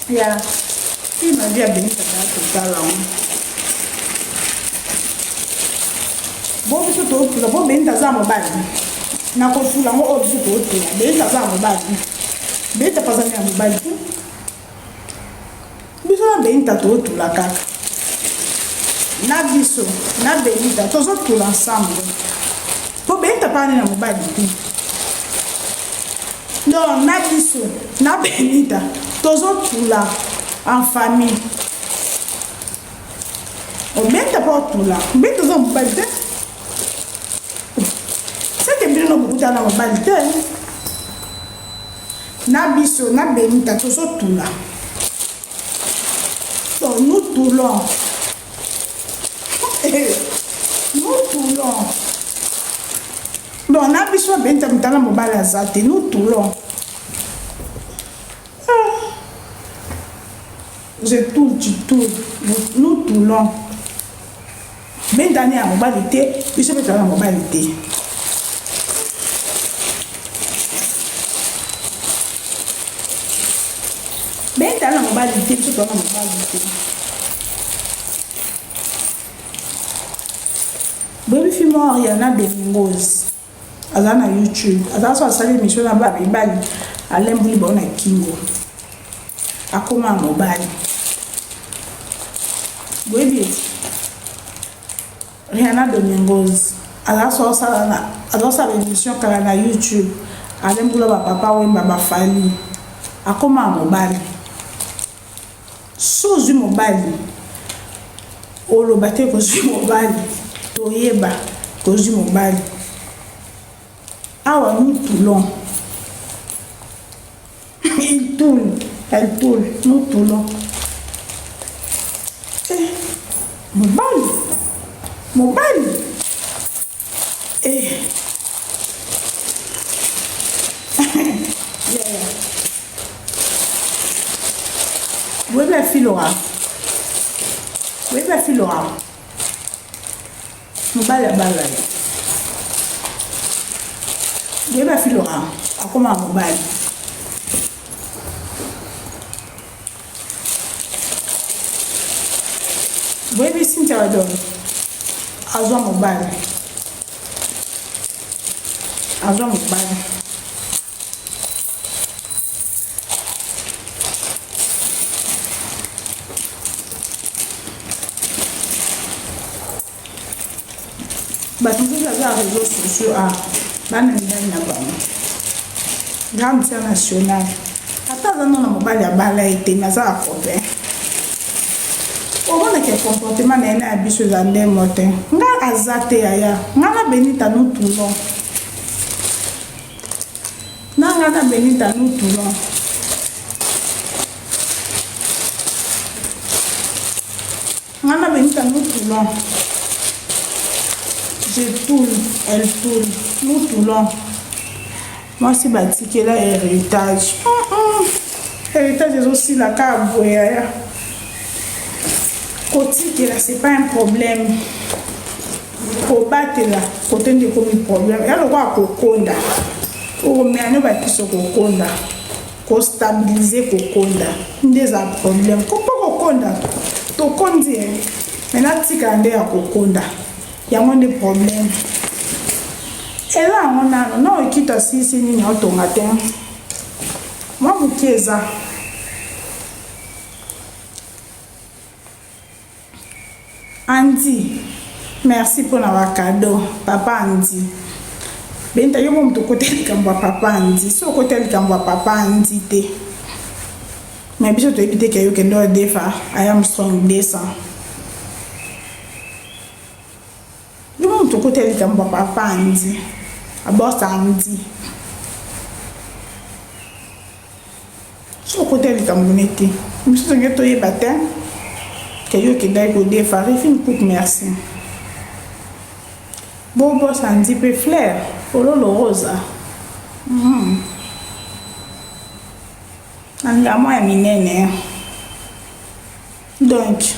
ya si ma dia benita da totala bon biso to la bon benita za mobile na ko fula ngo biso to benita za mobile benita pasani ya mobile tu biso na benita to la kaka na biso na benita to zo tout ensemble po benita pa na mobile tu non na biso na benita toujours tout là en famille on met d'abord tout là mais tous en balde c'est que bien beaucoup dans la balde na biso na benita toujours tout là donc nous tout long donc na biso benita mtana mobile azate nous tout long je tourne, tu tournes, nous tournons. Même d'année à mobilité, puis je vais à la mobilité. Même dans la mobilité, puis je vais à la mobilité. Baby film, il y en a des mingos. À la YouTube, à la fois, ça les missions là-bas, mais bali, à l'embouille, bon, à Kingo. À comment mobile. Oui, Rihanna Domingos, alors ça l'émission qu'elle a YouTube, elle aime vouloir papa ou baba fali, à comment mobile, sous du mobile, au le bâté que du mobile, toyeba que du mobile, ah ouais nous tout long, il tourne, elle tourne, nous tout long. Mobile yeah. Oui la filora mobile bala oui la filora comment mobile oui mais si tu as donné Azwa mobile. Bah tout ça les réseaux sociaux à grande internationale. Attends non mobile ya bala été mais ça a copain. On a quel comportement n'est pas habitué à des motins. On a azate aya. On a benita nous tout long. On a benita nous tout long. On a benita nous tout long. Je tourne, elle tourne, nous tout long. Moi c'est bâti qu'elle a héritage. Héritage est aussi la cabouya. Côté là c'est pas un problème. Pour battre là, côté de comme problème. Il y a le droit à kokonda. Ou mais on va qui se kokonda. Pour stabiliser kokonda. Des problèmes. Comment kokonda? To kondi. Mais là tu candes à kokonda. Il y a moins de problèmes. Et là on a non qui t'a si ni auto matin. Moi vous qui ça? Andy, merci pour notre cadeau, papa Andy. Benta yo mon côté kamba papa Andy, so côté kamba papa Andy te. Mais biso to éviter que yo kendo defa, I am strong desa. Yo mon côté kamba papa Andy, abosta Andy. so côté li kambonete miso ngeto yebata que yo ki dai ko defari fin pour merci bobo sandi pe fleur pololo rosa anga moi minene donc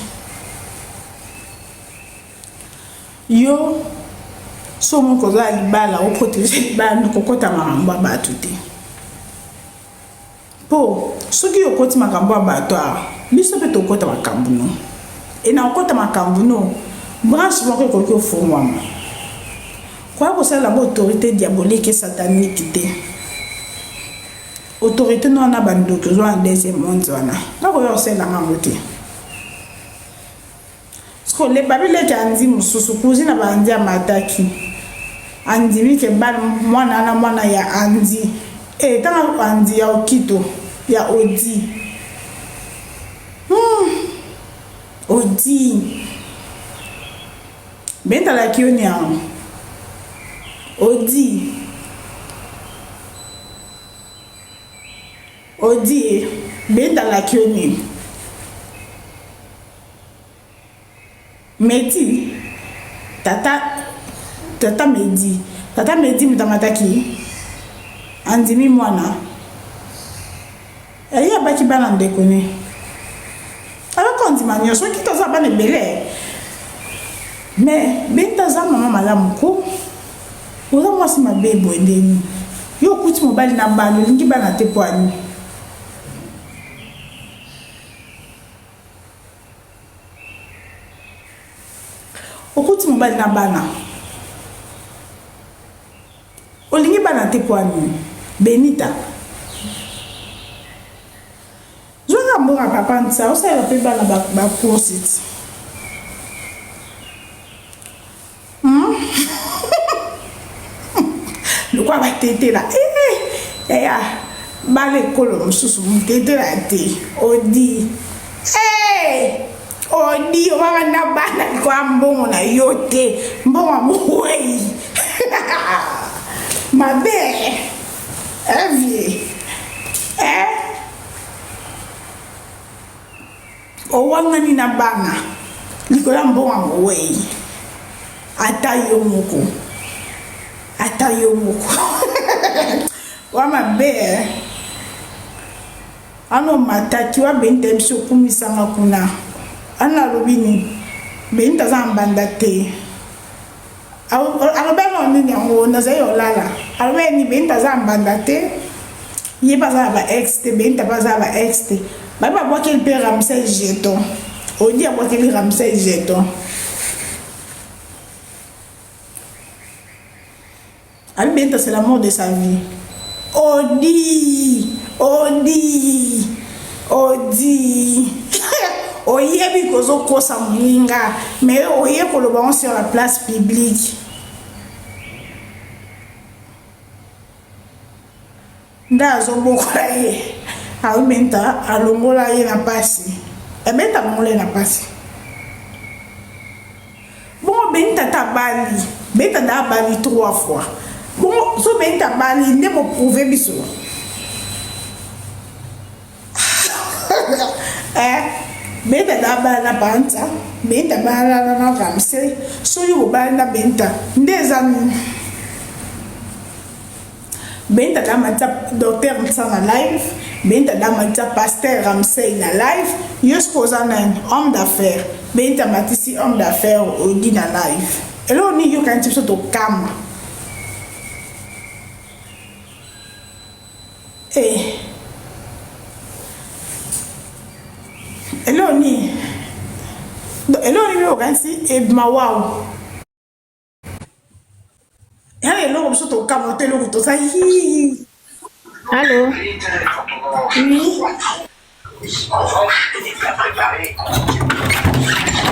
yo so mon koza libala o protéger libala ko kota makambo bato te po soki okoti makambo bato biso pe to kota makambo no et na okota makambo no branche moko ko ofungwama kwa ko sala ba autorité diabolique et satanique te autorité non na bando que zo en deuxième monde wana na ko yo sala ngamote sko le babile kanzi mususu kuzi na bandi amataki andi mi ke bal mwana na mwana ya andi tanga andi ya okito ya odi odi benta la kioni ya odi benta la kioni Meti tata Medi mutamataki andimi mwana ya baki bana ndekone alors ndima nyoso kitoza bana bele mais benta za mama malamu ko oza mwasi mabebo endeni yo kuti mobali na balo lingi bana te poani okuti mobali na bana olingi bana te poani Benita zonga mbonga papa ntsa osala pe bana ba courses lokwa batetela ya bale kolo mususu mutetela te odi odi wana bana kwa mbongo na yote mbongo muwei mabe evie owangani na bana likola mbongo muwei ata yo moko wa mabe ano mataki wa bente biso kumisanga kuna ana lobini benta zambanda te alobeno nini yango nazayo lala alobeni benta zambanda te ye baza ba ex te benta baza ba ex te baba boke le père Ramsey jeton odi a boke le Ramsey jeton al benta c'est l'amour de sa vie odi oyebi kozo kosa mulinga mais oye koloba sur la place publique ndazo bokola ye alobenta alongola ye na pasi ebenta mongole na pasi bon benta tabali benta da bali 3 fois bon so benta bali nde mo prouver biso benta da bala na banta benta bala na Ramsey so yo bala na benta ndezani benta da mata docteur Mtsa na live benta da mata pasteur Ramsey na live yo sposa na homme d'affaires benta matisi homme d'affaires odi na live elo ni yo kan tipso to kama Eloni yo gansi e mawao ya eloko biso to kamote eloko to sa hi Allô? oui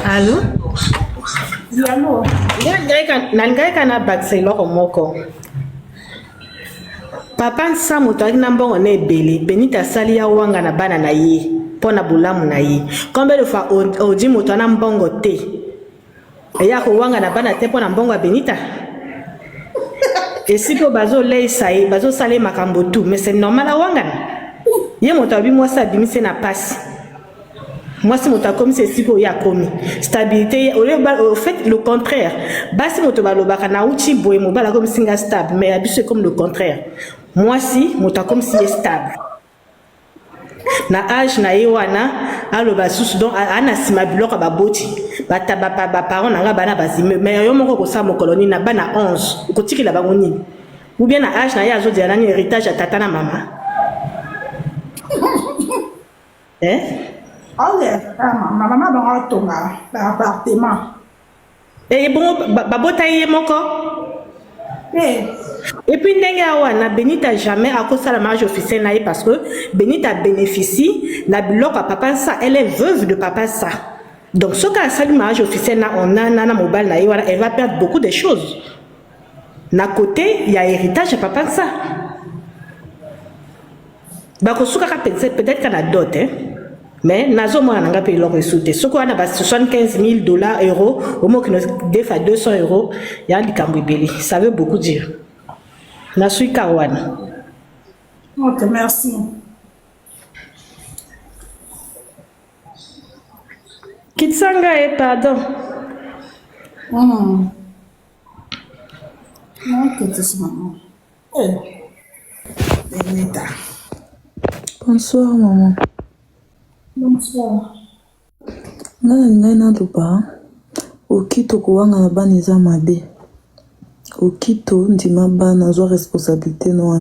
Allô? Diamo Nangai kana bakse loko moko. Papa nsa moto aki na mbongo na ebele Benita sali ya wanga na bana na ye pona bulamu na ye combien de fois odi moto na mbongo te eya ko wanga na bana te pona mbongo ya Benita esiko bazo leisa ye bazo sale makambo tu mais c'est normal a wanga Ye moto abi mwasi abimisi na pasi. Mwasi moto akomi se siko ya komi. Stabilité, au fait le contraire. Basi moto balobaka na uchi boye mobala comme singa stable, mais abi c'est comme le contraire. Mwasi moto akomi si est stable. Na âge na ye wana aloba susu donc ana sima biloko baboti bataba ba parents nanga bana bazime mais yo moko ko sa mokoloni na bana 11 kotikila bango nini ou bien na âge na ye azo dia nani héritage ya tata na mama maman bango tonga appartement et bon babota ye moko et puis ndenge awana Benita jamais à cause de la mariage officiel naïe parce que Benita bénéficie na biloko à papa ça, elle est veuve de papa ça. Donc ce cas ça le mariage officiel na on a nana mobile naïe voilà, elle va perdre beaucoup de choses. Na côté il y a héritage à papa ça. Bah que ce cas peut-être qu'elle a d'autres hein. Mais nazo moi nanga paye leur ressoute. Ce qu'on a bas 75 000 $ euros au moins que nous défa 200 €, il y a du cambibeli. Ça veut beaucoup dire. Na suis Kawan. Ok, merci. Kitsanga et pardon. Non, que tu sais maman. Benita. Bonsoir maman. Bonsoir. Ngai naloba okito kowanga na bana eza mabe. Okito ndima bana azwa responsabilité no.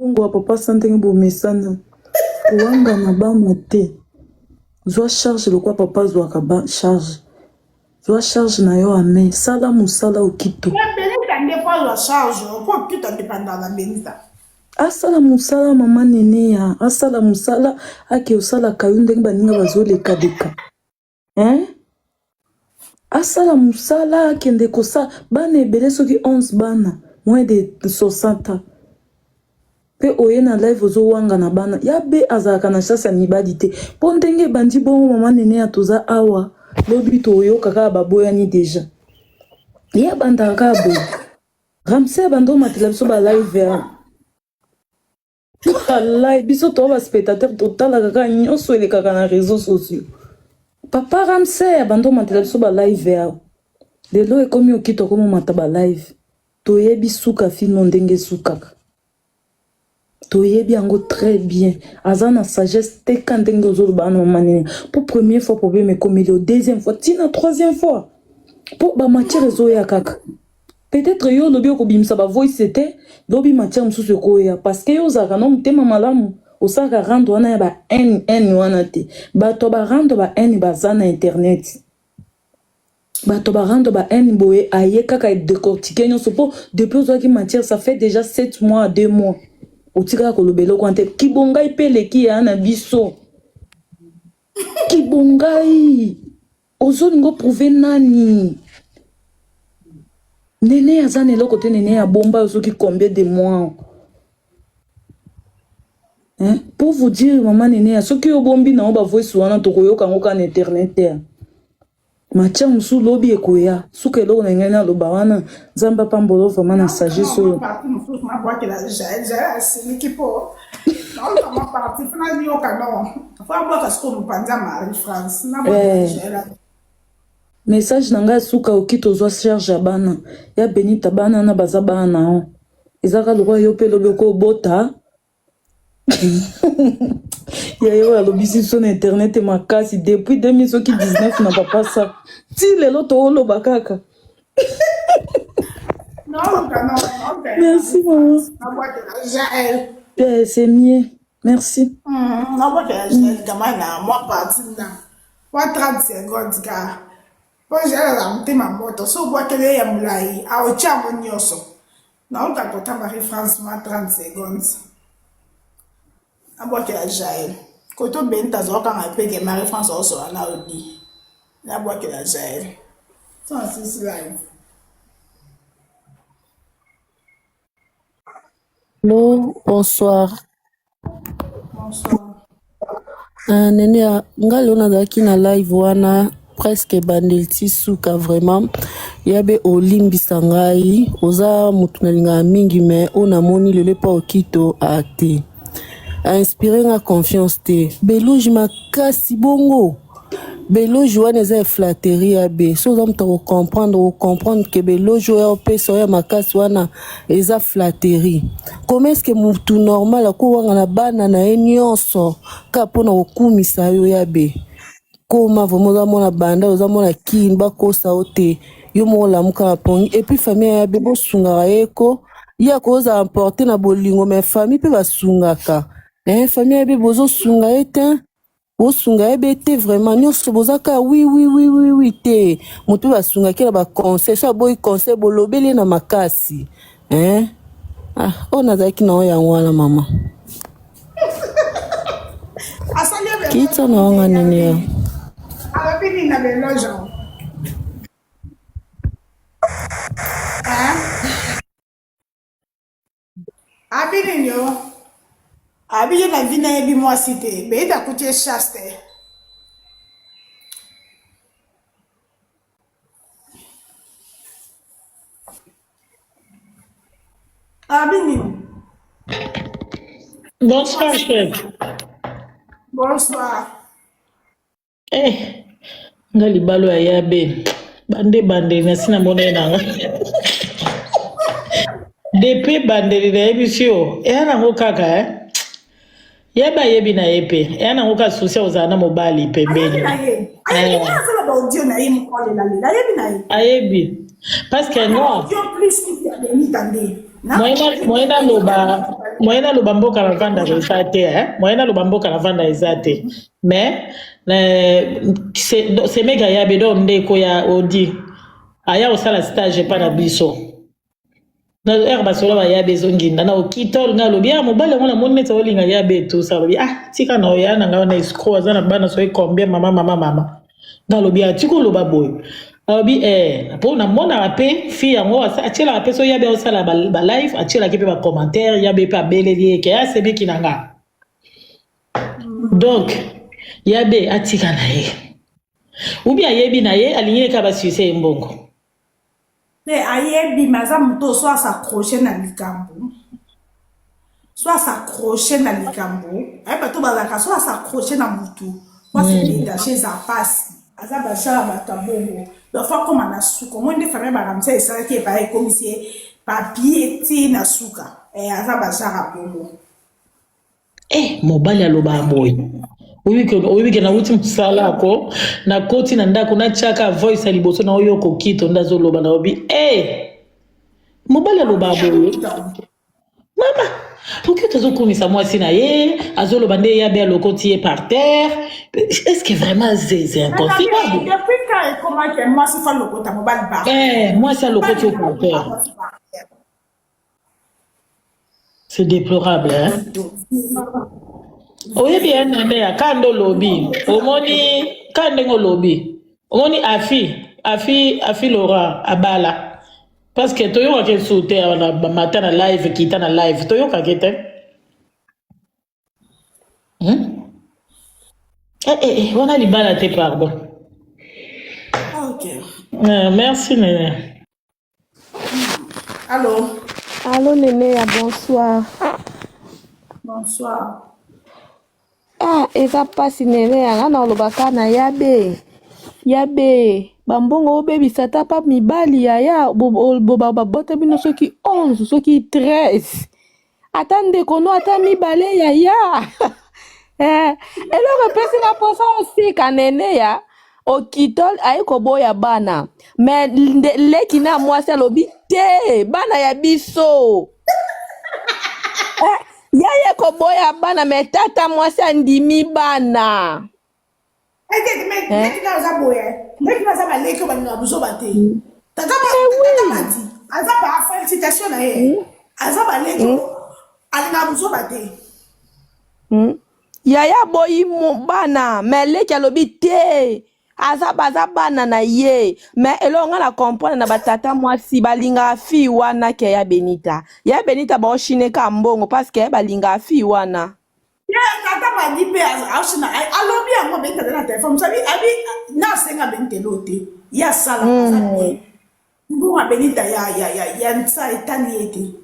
Ngo papa santenge bo mesana. Kowanga na bana te. Zwa charge le quoi papa zwa ka ba charge. Zwa charge na yo ame sala musala okito. Benita n'est pas la charge, pour tout en dépendant de Benita. Asala musala mama nene ya asala musala ake usala kayunde baninga bazoleka deka hein asala musala akende kosa bana ebele soki 11 bana moins de 60 pe oye na live ozo wanga na bana ya be azalaka na chance ya mibali te po ndenge bandi bongo mama nene ya toza awa lobi toyoka kaka baboyani deja ya bandaka boye Ramsey bando matela biso ba live ya Allah, biso to ba spectateur total kaka nyonso elekaka na réseaux sociaux. Papa Ramsey abando matela biso ba live ya. Lelo ekomi okito komo mata ba live. Toyebi suka film ndenge sukaka. Toyebi yango très bien. Azana sagesse te kan ndenge ozoloba na manene. Pour première fois problème ekomi le deuxième fois, tina troisième fois. Pour ba matière ezoya kaka. Peut-être yo lobi okobimisa ba voice c'était lobi matière mususu koya parce que yo zaka no mutema malamu osaka rando wana ya ba n wana te bato ba rando ba n bazana internet bato ba rando ba n boye aye kaka décortiquer nyonso po depuis ozaki matière ça fait déjà 7 mois 2 mois otika ko lobelo kwante kibongai pele ki ya na biso kibongai ozolingo prouver nani Nene azane lo côté nene ya bomba soki combien de mois hein pour vous dire maman nene ya soki obombi na oba voice wana to koyoka ngoka na internet macha musu lobi ekoya suka lo na ngena lo bawana zamba pambolo vraiment na sagesse so ma boîte là j'ai l'équipe non ma partie fana ni okano fa boîte ce qu'on panza Marie France na boîte message nanga suka okito zwa charge bana ya Benita bana na baza bana o ezaka lokwa yo pe lobeko bota ya yo alobisi sur internet makasi depuis 2019 na papa ça ti lelo to loba kaka non merci maman c'est mieux merci na boîte là gamana moi partie na 30 secondes ka Poi c'era la ultima moto, so vuoi che lei amulai, a occhiamo nyoso. Na uka kota Marie France ma 30 seconds. A vuoi che la jail. Koto benta zoka nga peke Marie France also ana odi. Na vuoi che la jail. So this live. Hello, bonsoir. Bonsoir. Nene nga leo nazalaki na live wana presque bandel ti suka vraiment yabe olimbisa ngai oza mutu nalinga mingi mais onamoni lelo pa okito ate a inspiré nga confiance te beloji makasi bongo beloji wana eza flatterie yabe so oza mutu comprendre ke beloji oyo opesa oyo makasi wana eza flatterie comment est-ce que mutu normal akowanga na bana na ye nyonso ka mpona kokumisa yo yabe koma vraiment oza mona banda oza mona kini bakosa o te yo moko lamuka na pongi et puis famille yabe bosungaka ye ko ye akoza emporte na bolingo mais famille mpe basungaka famille yabe bozosunga ye te bosunga ye be te vraiment nyonso bozaka oui te motu mpe basungaki na baconseil so aboyi conseil bolobeli na makasi oyo nazalaki na oyo yango wana mama kita na wanga nini ya Abini na belojo. Abini yo. Abini na vina ebi mwasi te. Be ita kutie chaste. Abini. Bonsoir, chef. Bonsoir. Nga libalo ya yabe. Bande na sina mona nanga. Depuis bande na emission, yana ngo kaka Yaba yebi na yepe. Yana ngo ka susia ozana mobali pembeni. Ayebi na ba audio na yim ko le la. Ayebi na ye. Ayebi. Parce que non. Audio plus ki ya beni tande. Moyena lubambo karavanda ezate moyena lubambo karavanda ezate mais c'est mega yabe do ndeko ya odi aya osala stage pa na biso na erba solo ba yabe zonginda na okitol nga lobi mobale mona moneta olinga yabe tout ça lobi tika na oya na nga na escroc azana bana so combien mama na lobi atiko loba boy Abi pour na mona rapé fille yango atila rapé so yabe osala ba live atila ki pe ba commentaire yabe pa beleli ke ya sebe kinanga donc yabe atika na ye ubi ayebi na ye alinye ka ba succès mbongo ayebi maza muto so s'accrocher na likambo bato bazaka so s'accrocher na mutu kwa se détacher za passe azaba sala batabongo la fois comme na suka mo ndi famille baramsa esala ki ba komisie papier ti na suka azaba sala bongo mobali aloba boy oyi na wuti msala ko na koti na ndako na chaka voice aliboso na oyo kokito ndazo loba na obi mobali aloba boy mama pourquoi tu as commis ça moi si na ye azolo bande ya be lokoti par terre est-ce que vraiment c'est inconcevable depuis quand comment que moi si fa lokota mobile par moi ça lokoti par terre c'est déplorable oye bien nande ya kando lobby omoni kandengo lobby omoni afi Laura abala parce que toyo ka sauter na matin na live kita na live toyo ka kete on a libala te pardon OK merci Néné. Allô Néné, bonsoir. Bonsoir. Eza pasi Néné na lobaka na yabe bambongo obebisa ta pa mibali ya bobabota bino soki 11 soki 13 ata ndeko no ata mibale ya eloko pesi na posa osika Nene ya okitol ayi koboya bana mais leki na mwasi alobi te bana ya biso yaye koboya bana mais tata mwasi andimi bana yaya boyi bana mais leki alobi te aza bana na ye mais elonga na comprendre na batata mwasi balinga fi wana ke ya Benita baoshine ka mbongo parce que balinga fi wana m'a dit, alors bien, moi, ben, dans la téléphone, vous savez, na senga ben telote, ya sala, vous savez, benita ya ça etani ete.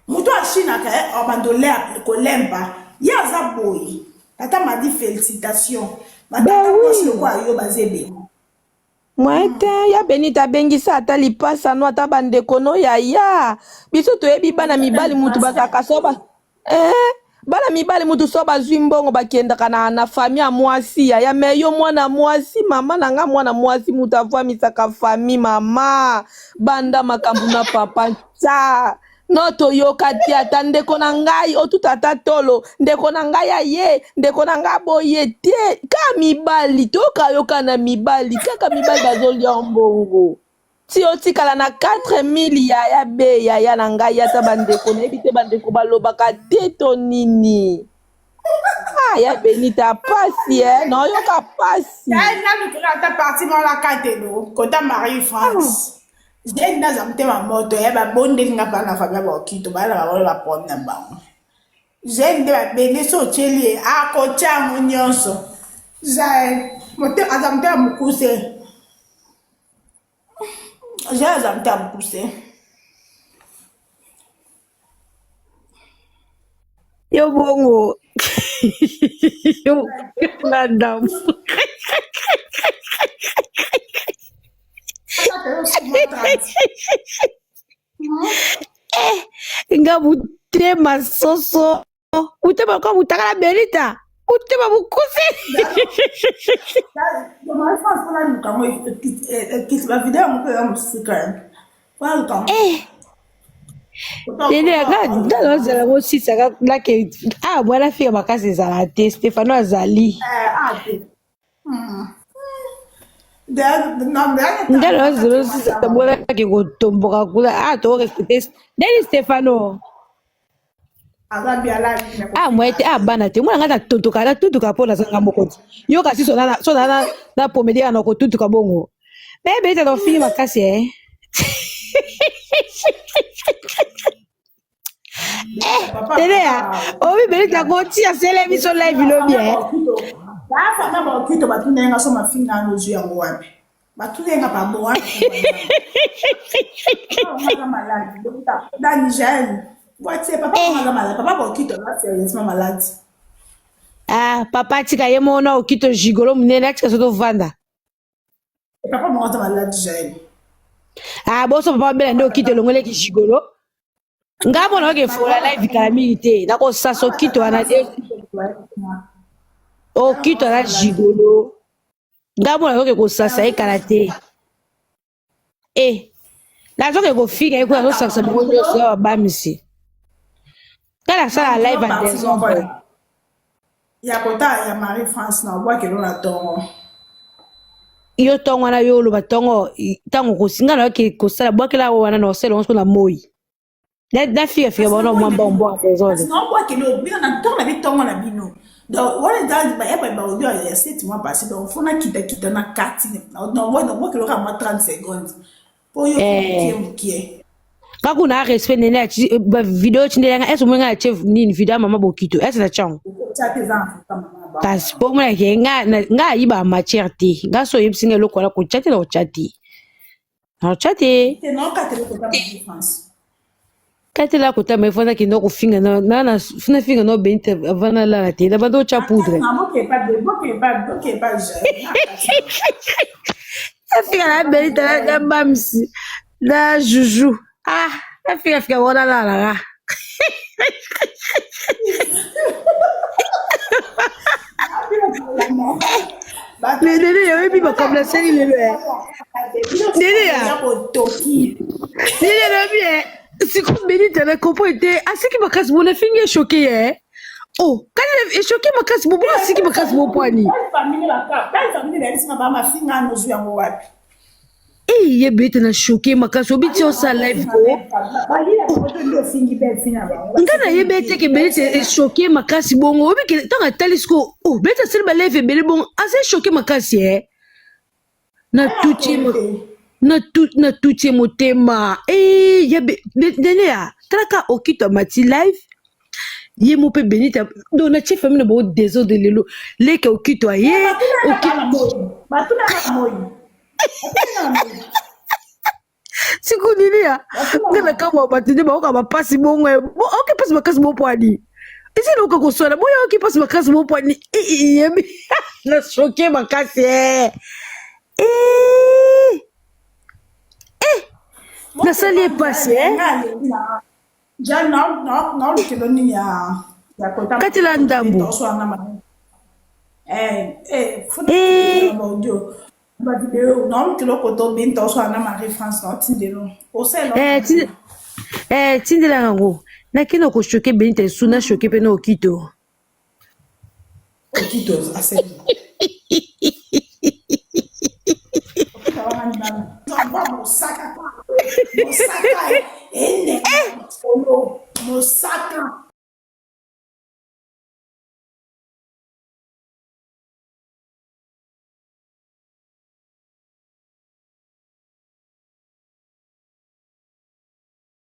Muto ashina ka abandonner kolemba, ya zaboy. Tata m'a dit félicitations. Tata poche le quoi yo bazebe. Mwete ya benita bengisa ata lipasa no ata bandeko no ya biso toyebi bana mibali mutu bazaka soba bana mibali mutu so bazwi mbongo bakendaka na famille ya mwasi ya me yo mwana mwasi mama nanga mwana mwasi mutu avwamisaka famille mama banda makambo na papa tsa no toyoka ti ata ndeko na ngai otuta ata tolo ndeko na ngai aye ndeko na ngai boye te ka mibali tokayoka na mibali kaka mibali bazolia mbongo ti otikala na 4000 ya be ya na ngai ata bandeko nayebi te bandeko balobaka te to nini ya benita pasi nayoka pasi ata parti mo la katelo kota Marie France. J'ai dans un thème moto, il y a un bon délire dans la famille qui te va la prendre dans banc. J'ai des bébés sautés à côté à mon yonso. J'ai monté à un thème coussé. J'ai un thème coussé. Yo bongo. Yo madame. Nga butema soso butema kwa butaka la benita butema bukuse nene aka ndalo azala mosisa lake mwana fika makasi ezala te Stefano azali ndalo azala mosisa tabonaki kotomboka kula torekute ndeni Stefano mwete bana te mwana ngata tutuka po nazanga mokoti yo kasi so na pomedea na kotutuka bongo bebe ita dofini makasi Telea obi belita koti ya sele biso live lobi fana bakito batunenga so mafinga nozu yango wapi batunenga pabo wapi malade dans Niger voici papa malade papa bakito là sérieusement malade papa tika ye mona okito jigolo munene atika so to vanda papa mwana malade Niger boso papa bela ndo okito longole ki jigolo ngabo na ke fola live kala milité na ko saso kito ana okito la jigolo ngabo na ke ko sasa e karate la zo ke ko figa e ko so sasa bonjo so ba misi kala sala live à des hommes ya kota ya Marie France na bwa ke na tongo yo tongo na yo lo batongo tango ko singa na ke ko sala bwa ke la wana no selo on na moi la fille fait bon moi bon à des hommes non bwa ke no bino na tongo na bitongo na bino donc wala dans ba eba ba audio ya 7 mois passé donc faut na kita na 4 non bwa ke lo ka 30 secondes pour yo qui kakuna respect nene ba video chindelanga eso mwenga chef nini video mama bokito eso na chang kasi po mwana ke nga iba matière te nga so yipsinga lokola ko chati na chati na chati non katelo ko ta France katela ko ta me fona ki ndo ko finga na fina finga no bente avana la te da bando cha poudre non pas ça finga la bente la bamsi la juju la fika wona la Nene yo ebi bakamla seli lelo Nene ya Nene na bien siku benita na kompote asiki makasi bona finge choqué oh quand est choqué makasi bobo asiki makasi bo poani ye bete na choqué makasi obiti o sa live ko ngana ye bete ke bete choqué makasi bongo obiki tanga talisko oh bete sel ba live bele bongo ase choqué makasi na tuti motema ye nene ya traka okito mati live ye mo pe Benita donc na chef famille bo désordre de lelo leke okito ye siku nini ya ngana kama batinde ba ka bapasi bongo oke pasi makasi mo poani isi no ko sona boya oke pasi makasi mo poani yemi na choqué makasi na sali pasi ja na kilo ni ya kati la ndambu non kilo koto binto so na Marie France non tindelo o se tindela ngo na kino ko choqué Benita suna choqué pe no okito ase Mosaka